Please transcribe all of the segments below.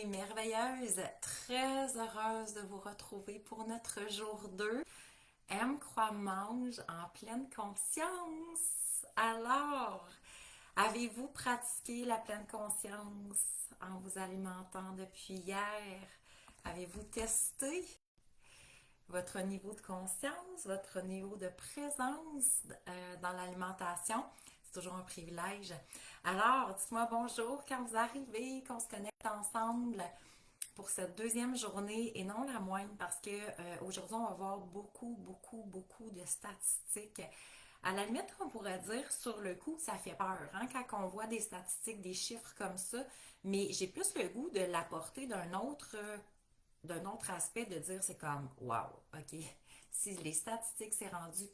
mes merveilleuses, très heureuse de vous retrouver pour notre jour 2. Aime, croit, mange en pleine conscience. Alors, avez-vous pratiqué la pleine conscience en vous alimentant depuis hier? Avez-vous testé votre niveau de conscience, votre niveau de présence dans l'alimentation? C'est toujours un privilège. Alors, dites-moi bonjour quand vous arrivez, qu'on se connecte ensemble pour cette deuxième journée et non la moindre parce que aujourd'hui on va voir beaucoup de statistiques. À la limite, on pourrait dire sur le coup, ça fait peur hein, quand on voit des statistiques, des chiffres comme ça, mais j'ai plus le goût de l'apporter d'un autre aspect, de dire c'est comme wow, ok, si les statistiques c'est rendu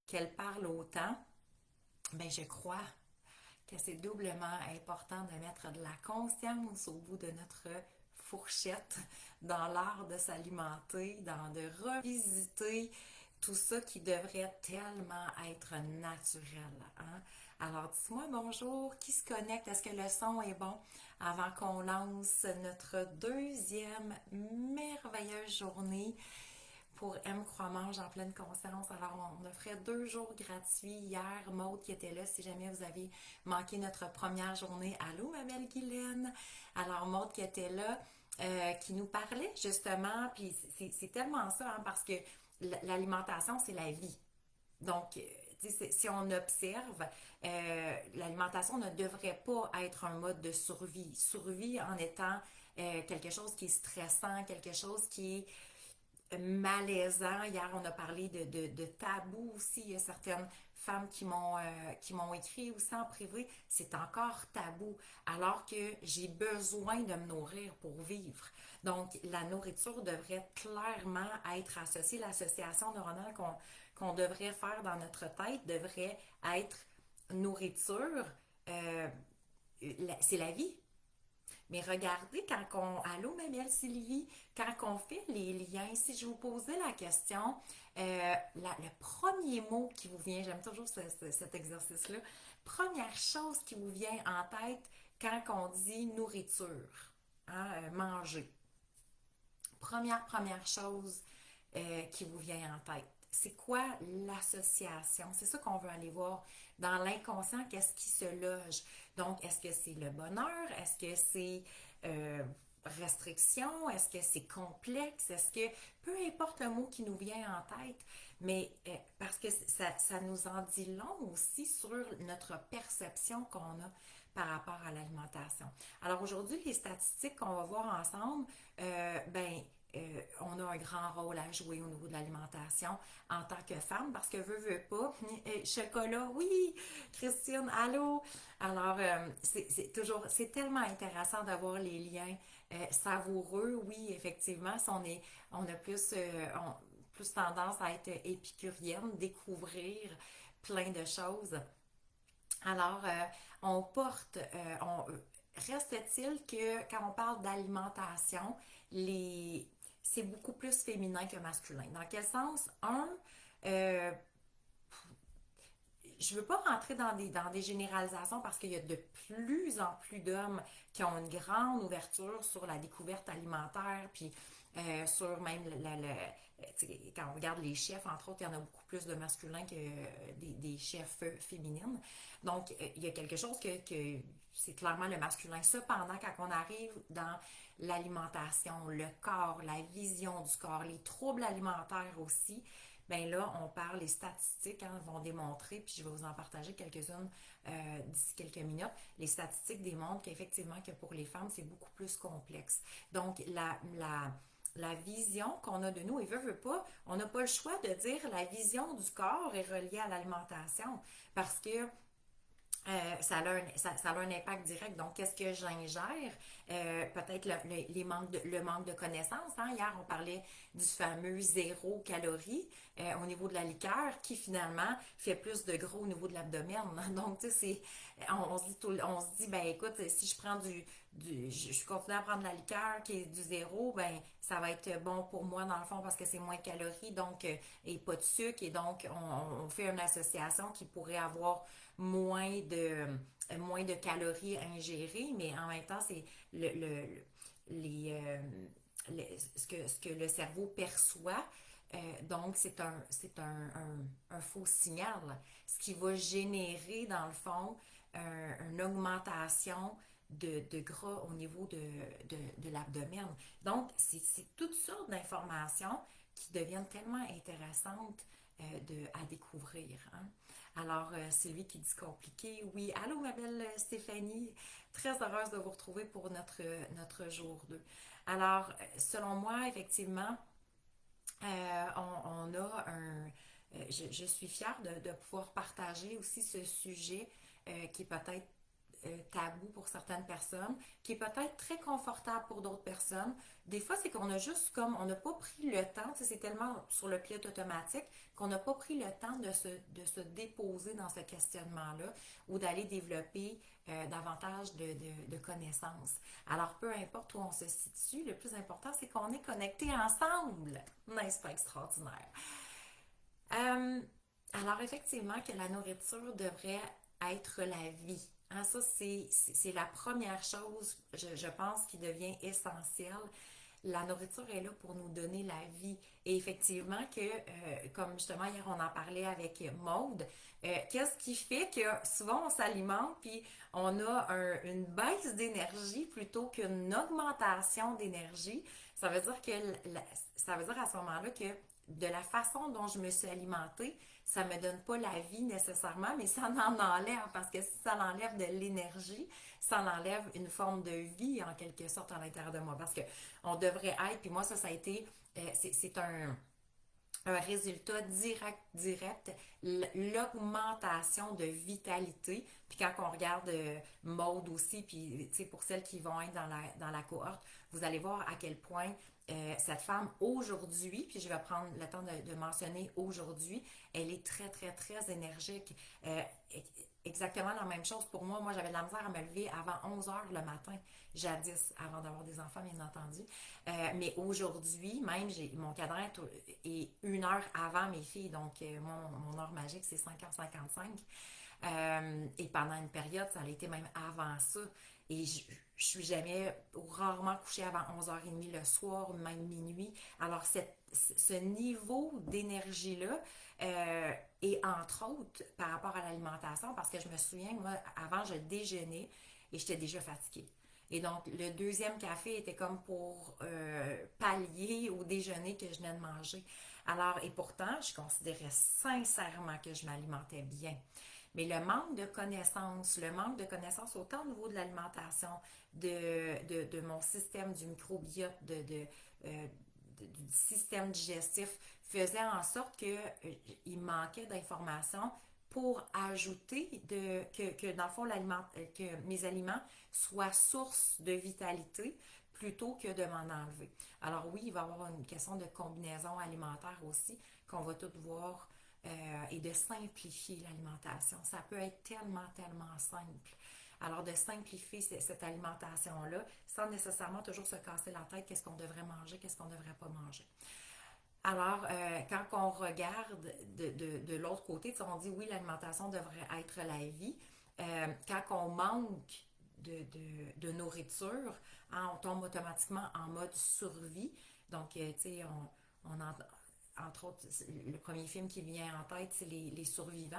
qu'elles parlent autant, ben je crois que c'est doublement important de mettre de la conscience au bout de notre fourchette dans l'art de s'alimenter, de revisiter tout ça qui devrait tellement être naturel. Hein? Alors, dis-moi bonjour, qui se connecte? Est-ce que le son est bon avant qu'on lance notre deuxième merveilleuse journée pour M. Croix-Mange en pleine conscience? Alors, on offrait 2 jours gratuits hier. Maude qui était là, si jamais vous avez manqué notre première journée. Allô, ma belle Guylaine? Alors, Maude qui était là, qui nous parlait justement, puis c'est tellement ça, hein, parce que l'alimentation, c'est la vie. Donc, si on observe, l'alimentation ne devrait pas être un mode de survie. Survie en étant quelque chose qui est stressant, quelque chose qui est malaisant. Hier, on a parlé de tabou aussi. Il y a certaines femmes qui m'ont écrit aussi en privé. C'est encore tabou, alors que j'ai besoin de me nourrir pour vivre. Donc, la nourriture devrait clairement être associée. L'association neuronale qu'on devrait faire dans notre tête devrait être nourriture. euh, c'est la vie. Mais regardez, quand on... Allô, ma belle Sylvie, quand on fait les liens, si je vous posais la question, le premier mot qui vous vient, j'aime toujours cet exercice-là, première chose qui vous vient en tête quand on dit nourriture, hein, manger. Première chose qui vous vient en tête. C'est quoi l'association? C'est ça qu'on veut aller voir. Dans l'inconscient, qu'est-ce qui se loge? Donc, est-ce que c'est le bonheur? Est-ce que c'est restriction? Est-ce que c'est complexe? Est-ce que, peu importe le mot qui nous vient en tête, mais parce que ça nous en dit long aussi sur notre perception qu'on a par rapport à l'alimentation. Alors aujourd'hui, les statistiques qu'on va voir ensemble, on a un grand rôle à jouer au niveau de l'alimentation en tant que femme parce que veut pas, chocolat, oui, Christine, allô. Alors c'est tellement intéressant d'avoir les liens savoureux, oui, effectivement, si on a plus tendance à être épicurienne, découvrir plein de choses. Alors, on porte, reste-t-il que quand on parle d'alimentation, c'est beaucoup plus féminin que masculin. Dans quel sens? Euh, je veux pas rentrer dans des généralisations parce qu'il y a de plus en plus d'hommes qui ont une grande ouverture sur la découverte alimentaire, puis sur même quand on regarde les chefs, entre autres, il y en a beaucoup plus de masculins que des chefs féminines. Donc, il y a quelque chose que c'est clairement le masculin. Cependant, quand on arrive dans l'alimentation, le corps, la vision du corps, les troubles alimentaires aussi, ben là, on parle, les statistiques vont démontrer, puis je vais vous en partager quelques-unes d'ici quelques minutes. Les statistiques démontrent qu'effectivement, que pour les femmes, c'est beaucoup plus complexe. Donc, la vision qu'on a de nous, et veut pas, on n'a pas le choix de dire la vision du corps est reliée à l'alimentation parce que ça a un impact direct. Donc, qu'est-ce que j'ingère? Peut-être le manque de connaissances. Hein? Hier, on parlait du fameux 0 calories au niveau de la liqueur qui finalement fait plus de gros au niveau de l'abdomen. Donc, tu sais, on se dit, ben écoute, si je prends je continue à prendre la liqueur qui est du zéro, ben ça va être bon pour moi dans le fond parce que c'est moins de calories, donc et pas de sucre, et donc on fait une association qui pourrait avoir moins de calories ingérées, mais en même temps, c'est ce que le cerveau perçoit. Donc, un faux signal, ce qui va générer, dans le fond, une augmentation de gras au niveau de l'abdomen. Donc, c'est toutes sortes d'informations qui deviennent tellement intéressantes à découvrir. Hein? Alors, Sylvie qui dit compliqué, oui. Allô, ma belle Stéphanie, très heureuse de vous retrouver pour notre jour 2. Alors, selon moi, effectivement, on a un... je suis fière de pouvoir partager aussi ce sujet qui est peut-être tabou pour certaines personnes, qui est peut-être très confortable pour d'autres personnes. Des fois, c'est qu'on a juste comme, on n'a pas pris le temps, c'est tellement sur le pilote automatique qu'on n'a pas pris le temps de se déposer dans ce questionnement-là ou d'aller développer davantage de connaissances. Alors, peu importe où on se situe, le plus important, c'est qu'on est connectés ensemble. N'est-ce pas extraordinaire? Euh, alors, effectivement, que la nourriture devrait être la vie. Hein, ça, c'est la première chose, je pense, qui devient essentielle. La nourriture est là pour nous donner la vie. Et effectivement, comme justement hier, on en parlait avec Maude, qu'est-ce qui fait que souvent on s'alimente puis on a une baisse d'énergie plutôt qu'une augmentation d'énergie? Ça veut dire ça veut dire à ce moment-là que de la façon dont je me suis alimentée, ça me donne pas la vie nécessairement, mais ça en enlève parce que si ça enlève de l'énergie, ça enlève une forme de vie en quelque sorte à l'intérieur de moi parce que on devrait être, puis moi ça a été, c'est un résultat direct, l'augmentation de vitalité. Puis quand on regarde Maude aussi, puis pour celles qui vont être dans la cohorte, vous allez voir à quel point cette femme aujourd'hui, puis je vais prendre le temps de mentionner aujourd'hui, elle est très, très, très énergique. Exactement la même chose pour moi. Moi, j'avais de la misère à me lever avant 11 heures le matin, jadis, avant d'avoir des enfants, bien entendu. Mais aujourd'hui, même, mon cadran est 1 heure avant mes filles. Donc, mon heure magique, c'est 5h55. Et pendant une période, ça a été même avant ça. Et je suis jamais ou rarement couchée avant 11h30 le soir, même minuit. Alors, ce niveau d'énergie-là, et entre autres, par rapport à l'alimentation, parce que je me souviens, moi, avant, je déjeunais et j'étais déjà fatiguée. Et donc, le deuxième café était comme pour pallier au déjeuner que je venais de manger. Alors, et pourtant, je considérais sincèrement que je m'alimentais bien. Mais le manque de connaissances autant au niveau de l'alimentation, de mon système, du microbiote, du système digestif, faisait en sorte qu'il manquait d'informations pour ajouter que dans le fond, que mes aliments soient source de vitalité plutôt que de m'en enlever. Alors oui, il va y avoir une question de combinaison alimentaire aussi qu'on va tout voir et de simplifier l'alimentation. Ça peut être tellement, tellement simple. Alors, de simplifier cette alimentation-là sans nécessairement toujours se casser la tête qu'est-ce qu'on devrait manger, qu'est-ce qu'on ne devrait pas manger. Alors, quand on regarde de l'autre côté, on dit oui, l'alimentation devrait être la vie. Quand on manque de nourriture, hein, on tombe automatiquement en mode survie. Donc, tu sais, entre autres, le premier film qui vient en tête, c'est les survivants,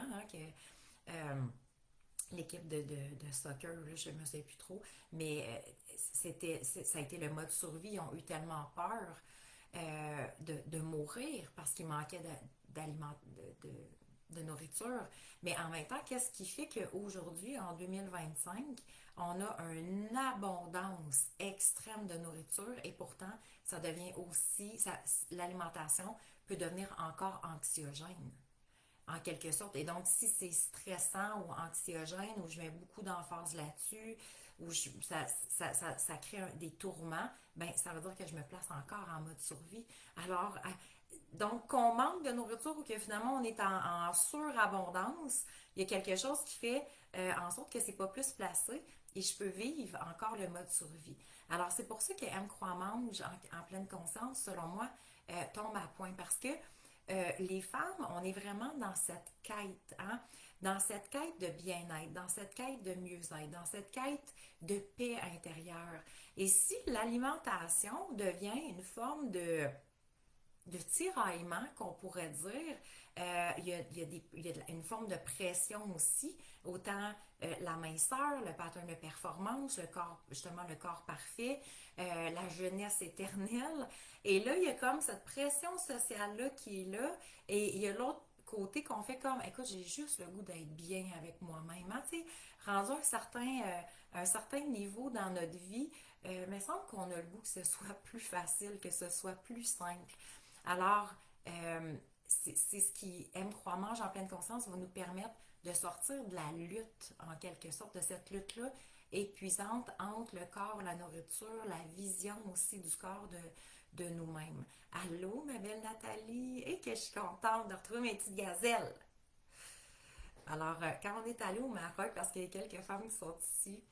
hein, l'équipe de soccer, là, je ne me souviens plus trop, mais ça a été le mode survie. Ils ont eu tellement peur de mourir parce qu'il manquait d'aliments, de nourriture. Mais en même temps, qu'est-ce qui fait qu'aujourd'hui, en 2025, on a une abondance extrême de nourriture et pourtant, ça devient aussi, l'alimentation peut devenir encore anxiogène en quelque sorte. Et donc, si c'est stressant ou anxiogène, ou je mets beaucoup d'emphase là-dessus, ou ça crée des tourments, ben ça veut dire que je me place encore en mode survie. Alors, donc, qu'on manque de nourriture ou que finalement on est en surabondance, il y a quelque chose qui fait en sorte que c'est pas plus placé et je peux vivre encore le mode survie. Alors, c'est pour ça que M. Croix-Mange, en pleine conscience, selon moi, tombe à point parce que les femmes, on est vraiment dans cette quête, hein, dans cette quête de bien-être, dans cette quête de mieux-être, dans cette quête de paix intérieure. Et si l'alimentation devient une forme de tiraillement, qu'on pourrait dire, il y a une forme de pression aussi, autant la minceur, le pattern de performance, le corps, justement le corps parfait, la jeunesse éternelle. Et là, il y a comme cette pression sociale-là qui est là, et il y a l'autre côté qu'on fait comme, écoute, j'ai juste le goût d'être bien avec moi-même. Hein? Tu sais, rendu un certain niveau dans notre vie, il me semble qu'on a le goût que ce soit plus facile, que ce soit plus simple. Alors, c'est ce qui aime, croire, mange en pleine conscience va nous permettre de sortir de la lutte, en quelque sorte, de cette lutte-là épuisante entre le corps, la nourriture, la vision aussi du corps de nous-mêmes. Allô, ma belle Nathalie? Et que je suis contente de retrouver mes petites gazelles. Alors, quand on est allé au Maroc, parce qu'il y a quelques femmes qui sont ici,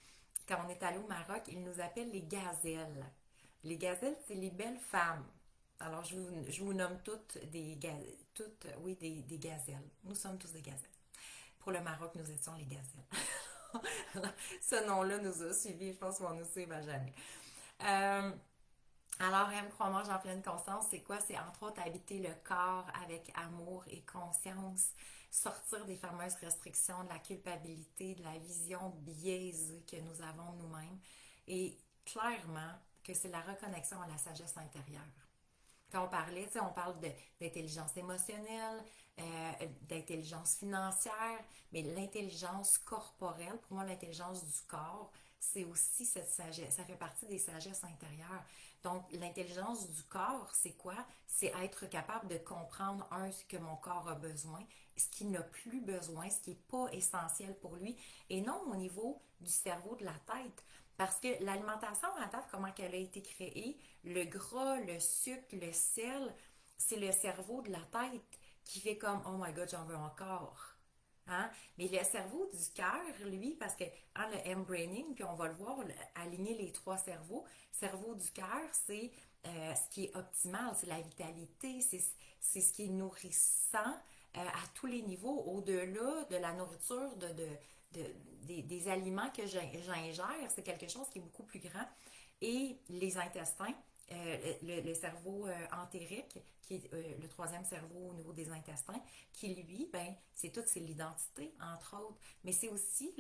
quand on est allé au Maroc, ils nous appellent les gazelles. Les gazelles, c'est les belles femmes. Alors, je vous nomme toutes, oui, des gazelles. Nous sommes tous des gazelles. Pour le Maroc, nous étions les gazelles. Ce nom-là nous a suivis, je pense qu'on nous suivre à jamais. Euh, alors, M. Croix-Mange en pleine conscience, c'est quoi? C'est entre autres habiter le corps avec amour et conscience, sortir des fameuses restrictions, de la culpabilité, de la vision biaisée que nous avons de nous-mêmes. Et clairement, que c'est la reconnexion à la sagesse intérieure. Quand on parlait, on parle d'intelligence émotionnelle, d'intelligence financière, mais l'intelligence corporelle, pour moi, l'intelligence du corps, c'est aussi cette sagesse, ça fait partie des sagesses intérieures. Donc, l'intelligence du corps, c'est quoi? C'est être capable de comprendre, ce que mon corps a besoin, ce qu'il n'a plus besoin, ce qui n'est pas essentiel pour lui, et non au niveau du cerveau, de la tête. Parce que l'alimentation, à date, comment elle a été créée, le gras, le sucre, le sel, c'est le cerveau de la tête qui fait comme oh my god, j'en veux encore. Hein? Mais le cerveau du cœur, lui, parce que le M-braining, puis on va le voir, aligner les trois cerveaux, cerveau du cœur, c'est ce qui est optimal, c'est la vitalité, c'est ce qui est nourrissant à tous les niveaux, au-delà de la nourriture, des aliments que j'ingère, c'est quelque chose qui est beaucoup plus grand. Et les intestins, le cerveau entérique, qui est le troisième cerveau au niveau des intestins, qui lui, ben, c'est l'identité, entre autres. Mais c'est aussi,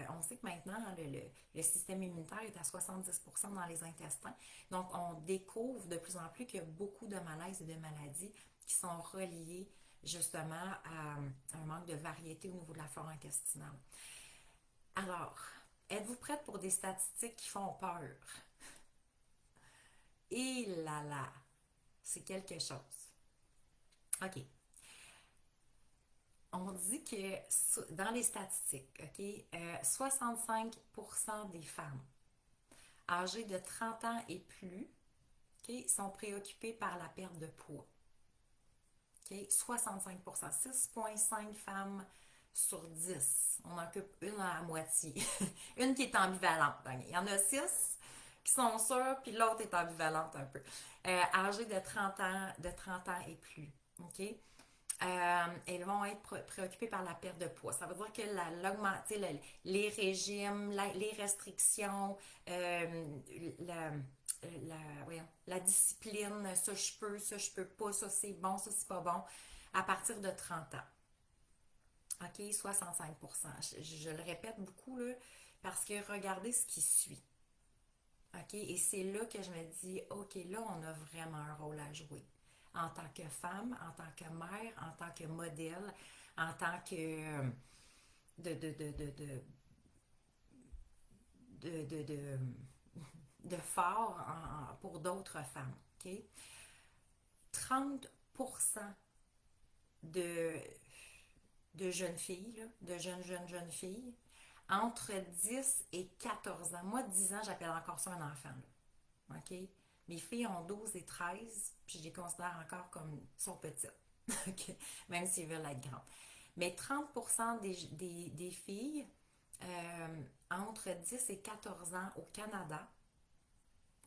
on sait que maintenant, le système immunitaire est à 70% dans les intestins. Donc, on découvre de plus en plus qu'il y a beaucoup de malaises et de maladies qui sont reliées justement à un manque de variété au niveau de la flore intestinale. Alors, êtes-vous prête pour des statistiques qui font peur? Et là, c'est quelque chose. OK. On dit que dans les statistiques, OK, 65% des femmes âgées de 30 ans et plus, OK, sont préoccupées par la perte de poids. OK, 65%, 6,5 femmes sur 10. On en occupe une à la moitié. Une qui est ambivalente. Il y en a 6 qui sont sûres, puis l'autre est ambivalente un peu. Âgées de 30 ans et plus. OK? Elles vont être préoccupées par la perte de poids. Ça veut dire que les régimes, les restrictions, la discipline, ça je peux pas, ça c'est bon, ça c'est pas bon, à partir de 30 ans. OK, 65%. Je le répète beaucoup là, parce que regardez ce qui suit. OK, et c'est là que je me dis, OK, là, on a vraiment un rôle à jouer. En tant que femme, en tant que mère, en tant que modèle, en tant que de, de, de, de, de, de, de, de, de fort pour d'autres femmes. OK? 30% de, de jeunes filles, là, de jeunes filles, entre 10 et 14 ans. Moi, 10 ans, j'appelle encore ça un enfant. Là. OK? Mes filles ont 12 et 13, puis je les considère encore comme sont petites. OK? Même s'ils veulent être grandes. Mais 30% des filles entre 10 et 14 ans au Canada,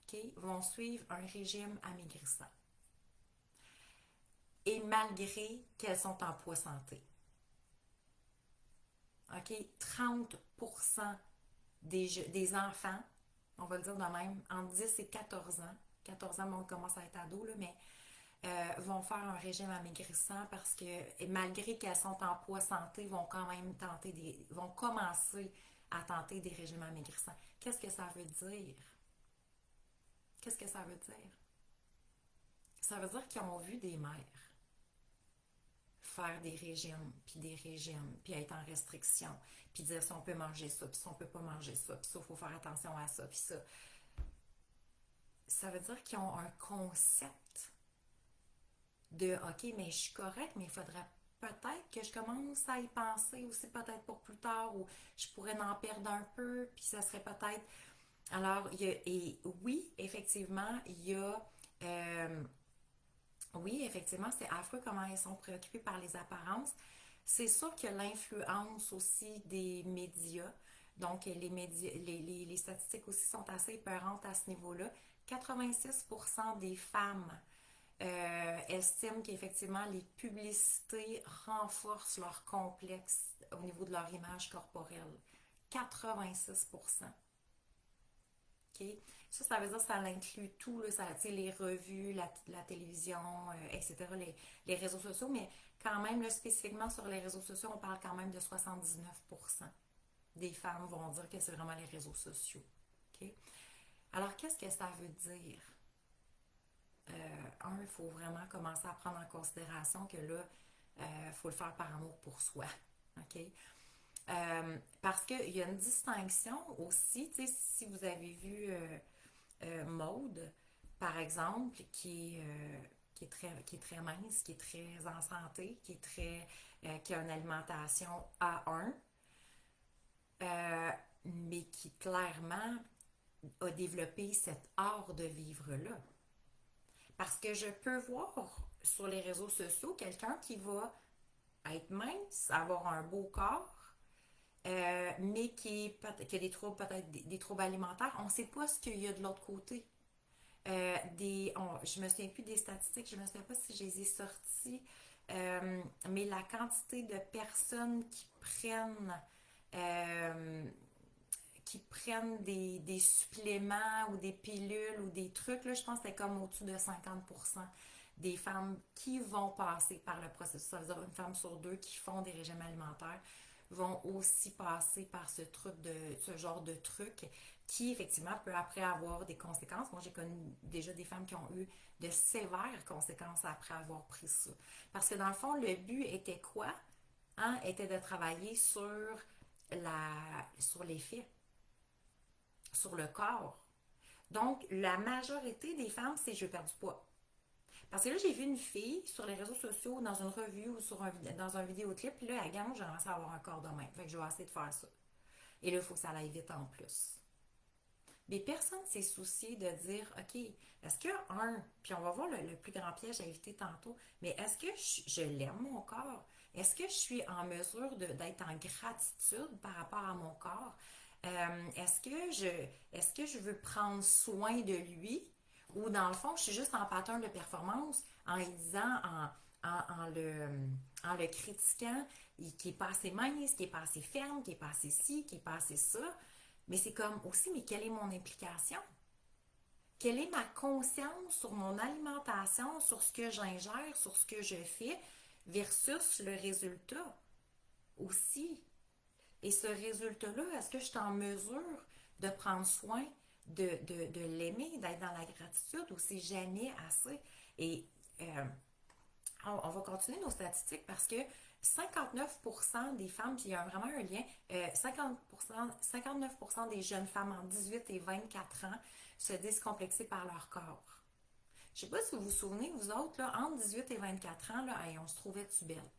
OK, vont suivre un régime amaigrissant. Et malgré qu'elles sont en poids santé. OK? 30% des enfants, on va le dire de même, entre 10 et 14 ans, 14 ans, bon, on commence à être ado, là, mais vont faire un régime amaigrissant parce que malgré qu'elles sont en poids santé, vont quand même vont commencer à tenter des régimes amaigrissants. Qu'est-ce que ça veut dire? Qu'est-ce que ça veut dire? Ça veut dire qu'ils ont vu des mères faire des régimes, puis être en restriction, puis dire si on peut manger ça, puis si on peut pas manger ça, puis ça, il faut faire attention à ça, puis ça. Ça veut dire qu'ils ont un concept de OK, mais je suis correcte, mais il faudrait peut-être que je commence à y penser aussi, peut-être pour plus tard, ou je pourrais en perdre un peu, puis ça serait peut-être. Alors, et oui, effectivement, il y a. euh, oui, effectivement, c'est affreux comment ils sont préoccupés par les apparences. C'est sûr que l'influence aussi des médias, donc les médias, les statistiques aussi sont assez épeurantes à ce niveau-là. 86% des femmes estiment qu'effectivement les publicités renforcent leur complexe au niveau de leur image corporelle. 86%. OK? Ça veut dire que ça inclut tout, là, ça, les revues, la télévision, etc., les réseaux sociaux, mais quand même, là, spécifiquement sur les réseaux sociaux, on parle quand même de 79% des femmes vont dire que c'est vraiment les réseaux sociaux. OK? Alors, qu'est-ce que ça veut dire? Il faut vraiment commencer à prendre en considération que là, il faut le faire par amour pour soi. OK? Parce qu'il y a une distinction aussi, tu sais, si vous avez vu Maude, par exemple, qui est très mince, qui est très en santé, qui a une alimentation A1, mais qui clairement a développé cet art de vivre-là. Parce que je peux voir sur les réseaux sociaux quelqu'un qui va être mince, avoir un beau corps, mais qui a des troubles, peut-être des troubles alimentaires. On ne sait pas ce qu'il y a de l'autre côté. Je me souviens plus des statistiques, je me souviens pas si je les ai sorties, mais la quantité de personnes euh, qui prennent des suppléments ou des pilules ou des trucs, là, je pense que c'est comme au-dessus de 50% des femmes qui vont passer par le processus. Ça veut dire une femme sur deux qui font des régimes alimentaires vont aussi passer par ce genre de truc qui, effectivement, peut après avoir des conséquences. Moi, j'ai connu déjà des femmes qui ont eu de sévères conséquences après avoir pris ça. Parce que dans le fond, le but était quoi? Hein? Était de travailler sur l'effet, sur le corps. Donc, la majorité des femmes, c'est je perds du poids. Parce que là, j'ai vu une fille sur les réseaux sociaux, dans une revue ou dans un vidéoclip, puis là, elle gagne, j'ai commencé à avoir un corps de même. Fait que je vais essayer de faire ça. Et là, il faut que ça aille vite en plus. Mais personne ne s'est soucié de dire, OK, est-ce que, puis on va voir le plus grand piège à éviter tantôt, mais est-ce que je l'aime, mon corps? Est-ce que je suis en mesure d'être en gratitude par rapport à mon corps? Est-ce que je veux prendre soin de lui? Ou dans le fond, je suis juste en pattern de performance en lui disant, en le critiquant, qui est pas assez mince, qui est pas assez ferme, qui est pas assez ci, qui est pas assez ça. Mais c'est comme aussi, mais quelle est mon implication? Quelle est ma conscience sur mon alimentation, sur ce que j'ingère, sur ce que je fais, versus le résultat aussi? Et ce résultat-là, est-ce que je suis en mesure de prendre soin, de l'aimer, d'être dans la gratitude ou c'est jamais assez? Et on va continuer nos statistiques parce que 59% des femmes, puis il y a vraiment un lien, 59% des jeunes femmes en 18 et 24 ans se disent complexées par leur corps. Je ne sais pas si vous vous souvenez, vous autres, là, entre 18 et 24 ans, là, hey, on se trouvait-tu belle?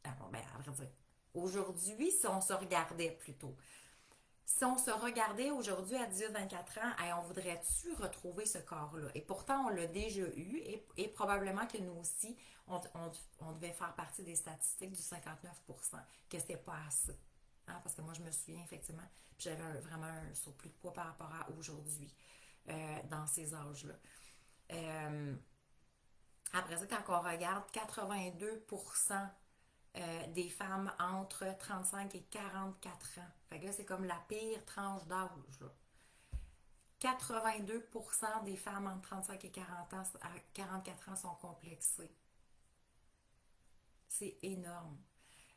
Ah, bon, ben, à vrai dire. Aujourd'hui, si on se regardait plutôt. Si on se regardait aujourd'hui à 18-24 ans, hey, on voudrait-tu retrouver ce corps-là? Et pourtant, on l'a déjà eu et probablement que nous aussi, on devait faire partie des statistiques du 59%, que c'était pas assez. Hein, parce que moi, je me souviens effectivement, puis j'avais vraiment un surplus de poids par rapport à aujourd'hui, dans ces âges-là. Euh, Après ça, quand on regarde 82% des femmes entre 35 et 44 ans. Fait que là, c'est comme la pire tranche d'âge. 82% des femmes entre 35 et 44 ans sont complexées. C'est énorme.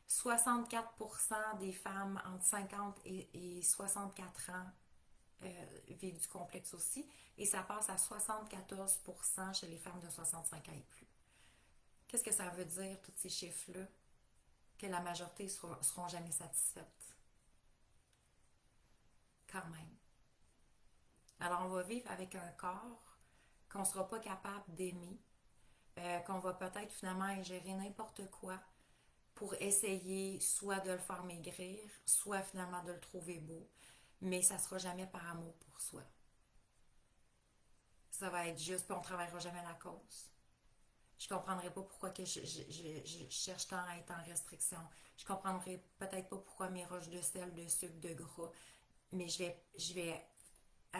64% des femmes entre 50 et 64 ans vivent du complexe aussi. Et ça passe à 74% chez les femmes de 65 ans et plus. Qu'est-ce que ça veut dire, tous ces chiffres-là? Que la majorité seront jamais satisfaites. Quand même. Alors, on va vivre avec un corps qu'on ne sera pas capable d'aimer, qu'on va peut-être finalement ingérer n'importe quoi pour essayer soit de le faire maigrir, soit finalement de le trouver beau, mais ça ne sera jamais par amour pour soi. Ça va être juste, puis on ne travaillera jamais la cause. Je ne comprendrai pas pourquoi que je cherche tant à être en restriction. Je ne comprendrai peut-être pas pourquoi mes roches de sel, de sucre, de gras, mais je vais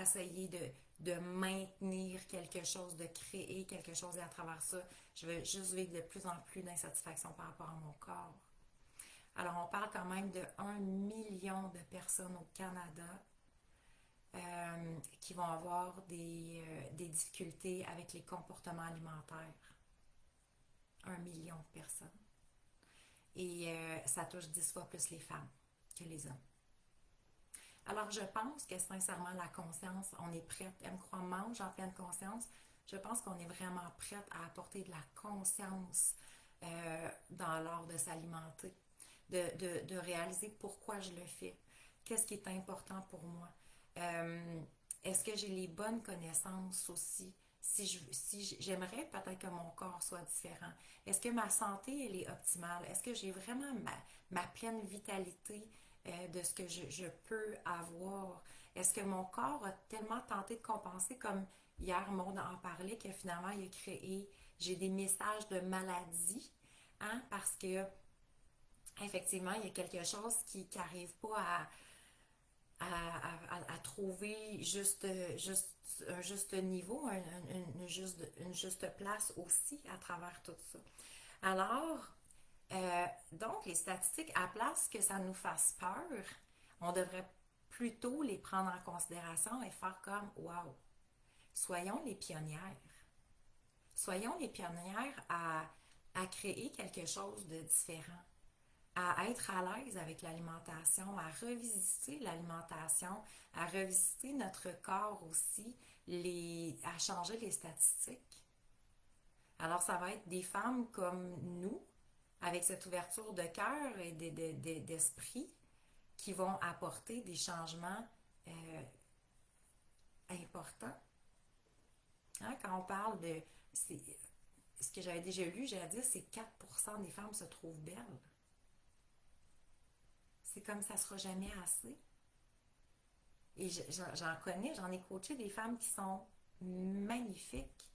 essayer de maintenir quelque chose, de créer quelque chose et à travers ça, je vais juste vivre de plus en plus d'insatisfaction par rapport à mon corps. Alors, on parle quand même de 1 million de personnes au Canada qui vont avoir des difficultés avec les comportements alimentaires. 1 million de personnes. Et ça touche 10 fois plus les femmes que les hommes. Alors, je pense que sincèrement, la conscience, on est prête. Elle me croit mange en pleine conscience. Je pense qu'on est vraiment prête à apporter de la conscience dans l'art de s'alimenter, de réaliser pourquoi je le fais, qu'est-ce qui est important pour moi. Est-ce que j'ai les bonnes connaissances aussi? Si j'aimerais peut-être que mon corps soit différent. Est-ce que ma santé elle est optimale? Est-ce que j'ai vraiment ma pleine vitalité de ce que je peux avoir? Est-ce que mon corps a tellement tenté de compenser comme hier Maud en parlait que finalement il a créé, j'ai des messages de maladie, hein, parce que effectivement il y a quelque chose qui n'arrive pas à trouver un juste niveau, une juste place aussi à travers tout ça. Alors, donc, les statistiques, à place que ça nous fasse peur, on devrait plutôt les prendre en considération et faire comme, wow, soyons les pionnières. Soyons les pionnières à créer quelque chose de différent, à être à l'aise avec l'alimentation, à revisiter l'alimentation, à revisiter notre corps aussi, à changer les statistiques. Alors, ça va être des femmes comme nous, avec cette ouverture de cœur et d'esprit, qui vont apporter des changements importants. Hein, quand on parle de... Ce que j'avais déjà lu, j'allais dire, c'est 4% des femmes se trouvent belles. C'est comme ça ne sera jamais assez. Et j'en connais, j'en ai coaché des femmes qui sont magnifiques,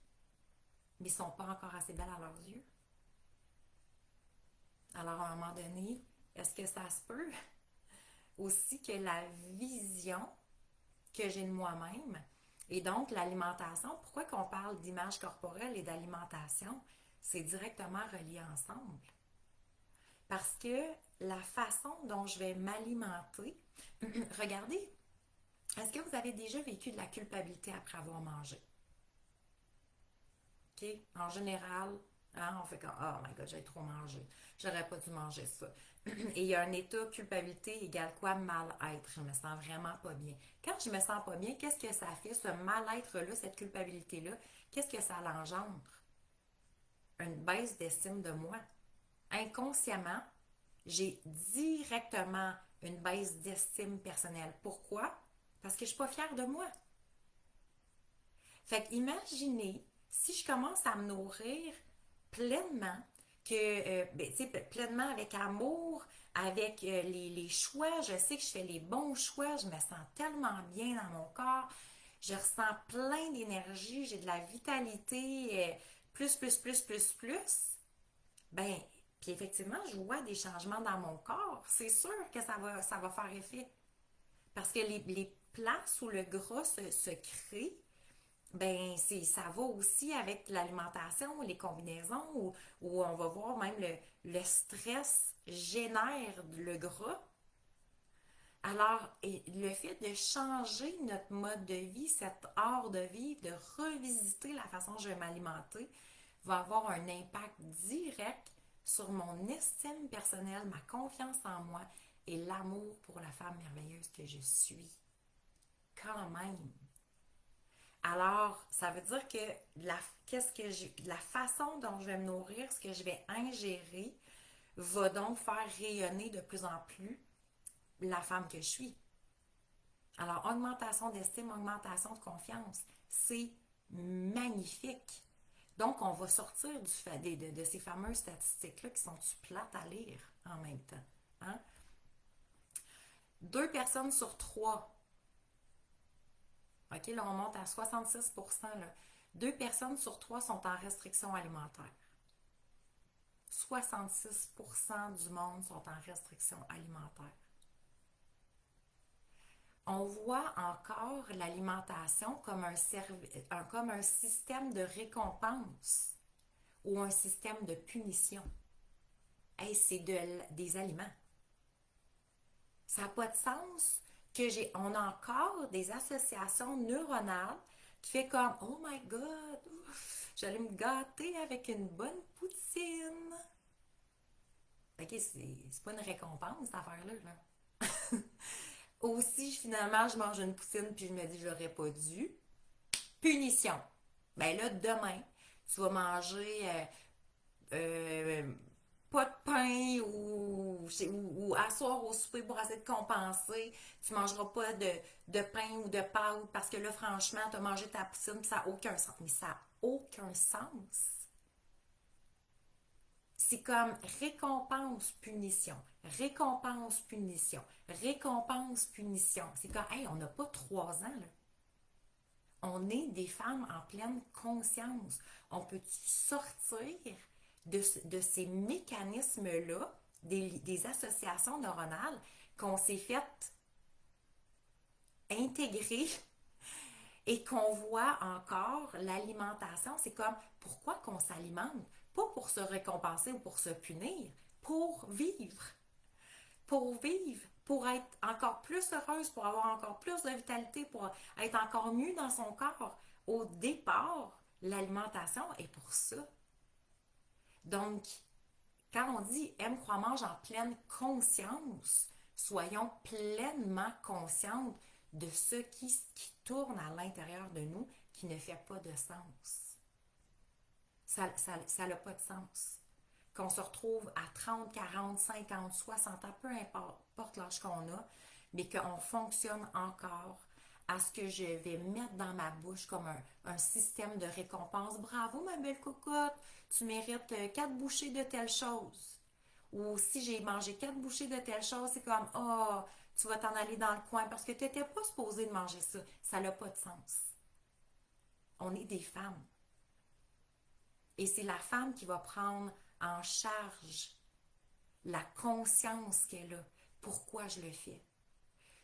mais ne sont pas encore assez belles à leurs yeux. Alors, à un moment donné, est-ce que ça se peut aussi que la vision que j'ai de moi-même et donc l'alimentation, pourquoi qu'on parle d'image corporelle et d'alimentation, c'est directement relié ensemble. Parce que la façon dont je vais m'alimenter, regardez, est-ce que vous avez déjà vécu de la culpabilité après avoir mangé? OK? En général, hein, on fait comme oh my god, j'ai trop mangé. J'aurais pas dû manger ça. Et il y a un état culpabilité égale quoi? Mal-être. Je me sens vraiment pas bien. Quand je me sens pas bien, qu'est-ce que ça fait, ce mal-être-là, cette culpabilité-là? Qu'est-ce que ça l'engendre? Une baisse d'estime de moi. Inconsciemment, j'ai directement une baisse d'estime personnelle. Pourquoi? Parce que je suis pas fière de moi. Fait qu'imaginez si je commence à me nourrir pleinement, pleinement avec amour, avec les choix, je sais que je fais les bons choix, je me sens tellement bien dans mon corps, je ressens plein d'énergie, j'ai de la vitalité, plus, ben, puis effectivement, je vois des changements dans mon corps, c'est sûr que ça va faire effet. Parce que les places où le gras se crée, Ben, ça va aussi avec l'alimentation, les combinaisons, où on va voir même le stress génère le gras. Alors, le fait de changer notre mode de vie, cet art de vivre, de revisiter la façon dont je vais m'alimenter, va avoir un impact direct sur mon estime personnelle, ma confiance en moi et l'amour pour la femme merveilleuse que je suis. Quand même. Alors, ça veut dire que la façon dont je vais me nourrir, ce que je vais ingérer, va donc faire rayonner de plus en plus la femme que je suis. Alors, augmentation d'estime, augmentation de confiance, c'est magnifique. Donc, on va sortir de ces fameuses statistiques-là qui sont-tu plates à lire en même temps. Hein? 2 personnes sur 3, OK, là, on monte à 66%, là. 2 personnes sur 3 sont en restriction alimentaire. 66% du monde sont en restriction alimentaire. On voit encore l'alimentation comme un système de récompense ou un système de punition. Hey, c'est des aliments. Ça n'a pas de sens on a encore des associations neuronales qui fait comme oh my god, j'allais me gâter avec une bonne poutine. Ok, c'est pas une récompense cette affaire-là. Là. Aussi, finalement, je mange une poutine puis je me dis j'aurais pas dû. Punition. Ben là, demain, tu vas manger euh, pas de pain ou à soir au souper pour essayer de compenser. Tu mangeras pas de pain ou de pâtes parce que là, franchement, tu as mangé ta poutine, ça n'a aucun sens. Mais ça n'a aucun sens. C'est comme récompense, punition, récompense, punition, récompense, punition. C'est comme, hey, on n'a pas 3 ans, là. On est des femmes en pleine conscience. On peut sortir de ces mécanismes-là, des associations neuronales qu'on s'est faites intégrer et qu'on voit encore l'alimentation. C'est comme, pourquoi qu'on s'alimente? Pas pour se récompenser ou pour se punir, pour vivre. Pour vivre, pour être encore plus heureuse, pour avoir encore plus de vitalité, pour être encore mieux dans son corps. Au départ, l'alimentation est pour ça. Donc, quand on dit aime, croit, mange en pleine conscience, soyons pleinement conscientes de ce qui tourne à l'intérieur de nous qui ne fait pas de sens. Ça n'a pas de sens. Qu'on se retrouve à 30, 40, 50, 60 ans, peu importe l'âge qu'on a, mais qu'on fonctionne encore à ce que je vais mettre dans ma bouche comme un système de récompense. Bravo, ma belle cocotte, tu mérites 4 bouchées de telle chose. Ou si j'ai mangé 4 bouchées de telle chose, c'est comme, oh, tu vas t'en aller dans le coin parce que tu n'étais pas supposé de manger ça. Ça n'a pas de sens. On est des femmes. Et c'est la femme qui va prendre en charge la conscience qu'elle a. Pourquoi je le fais?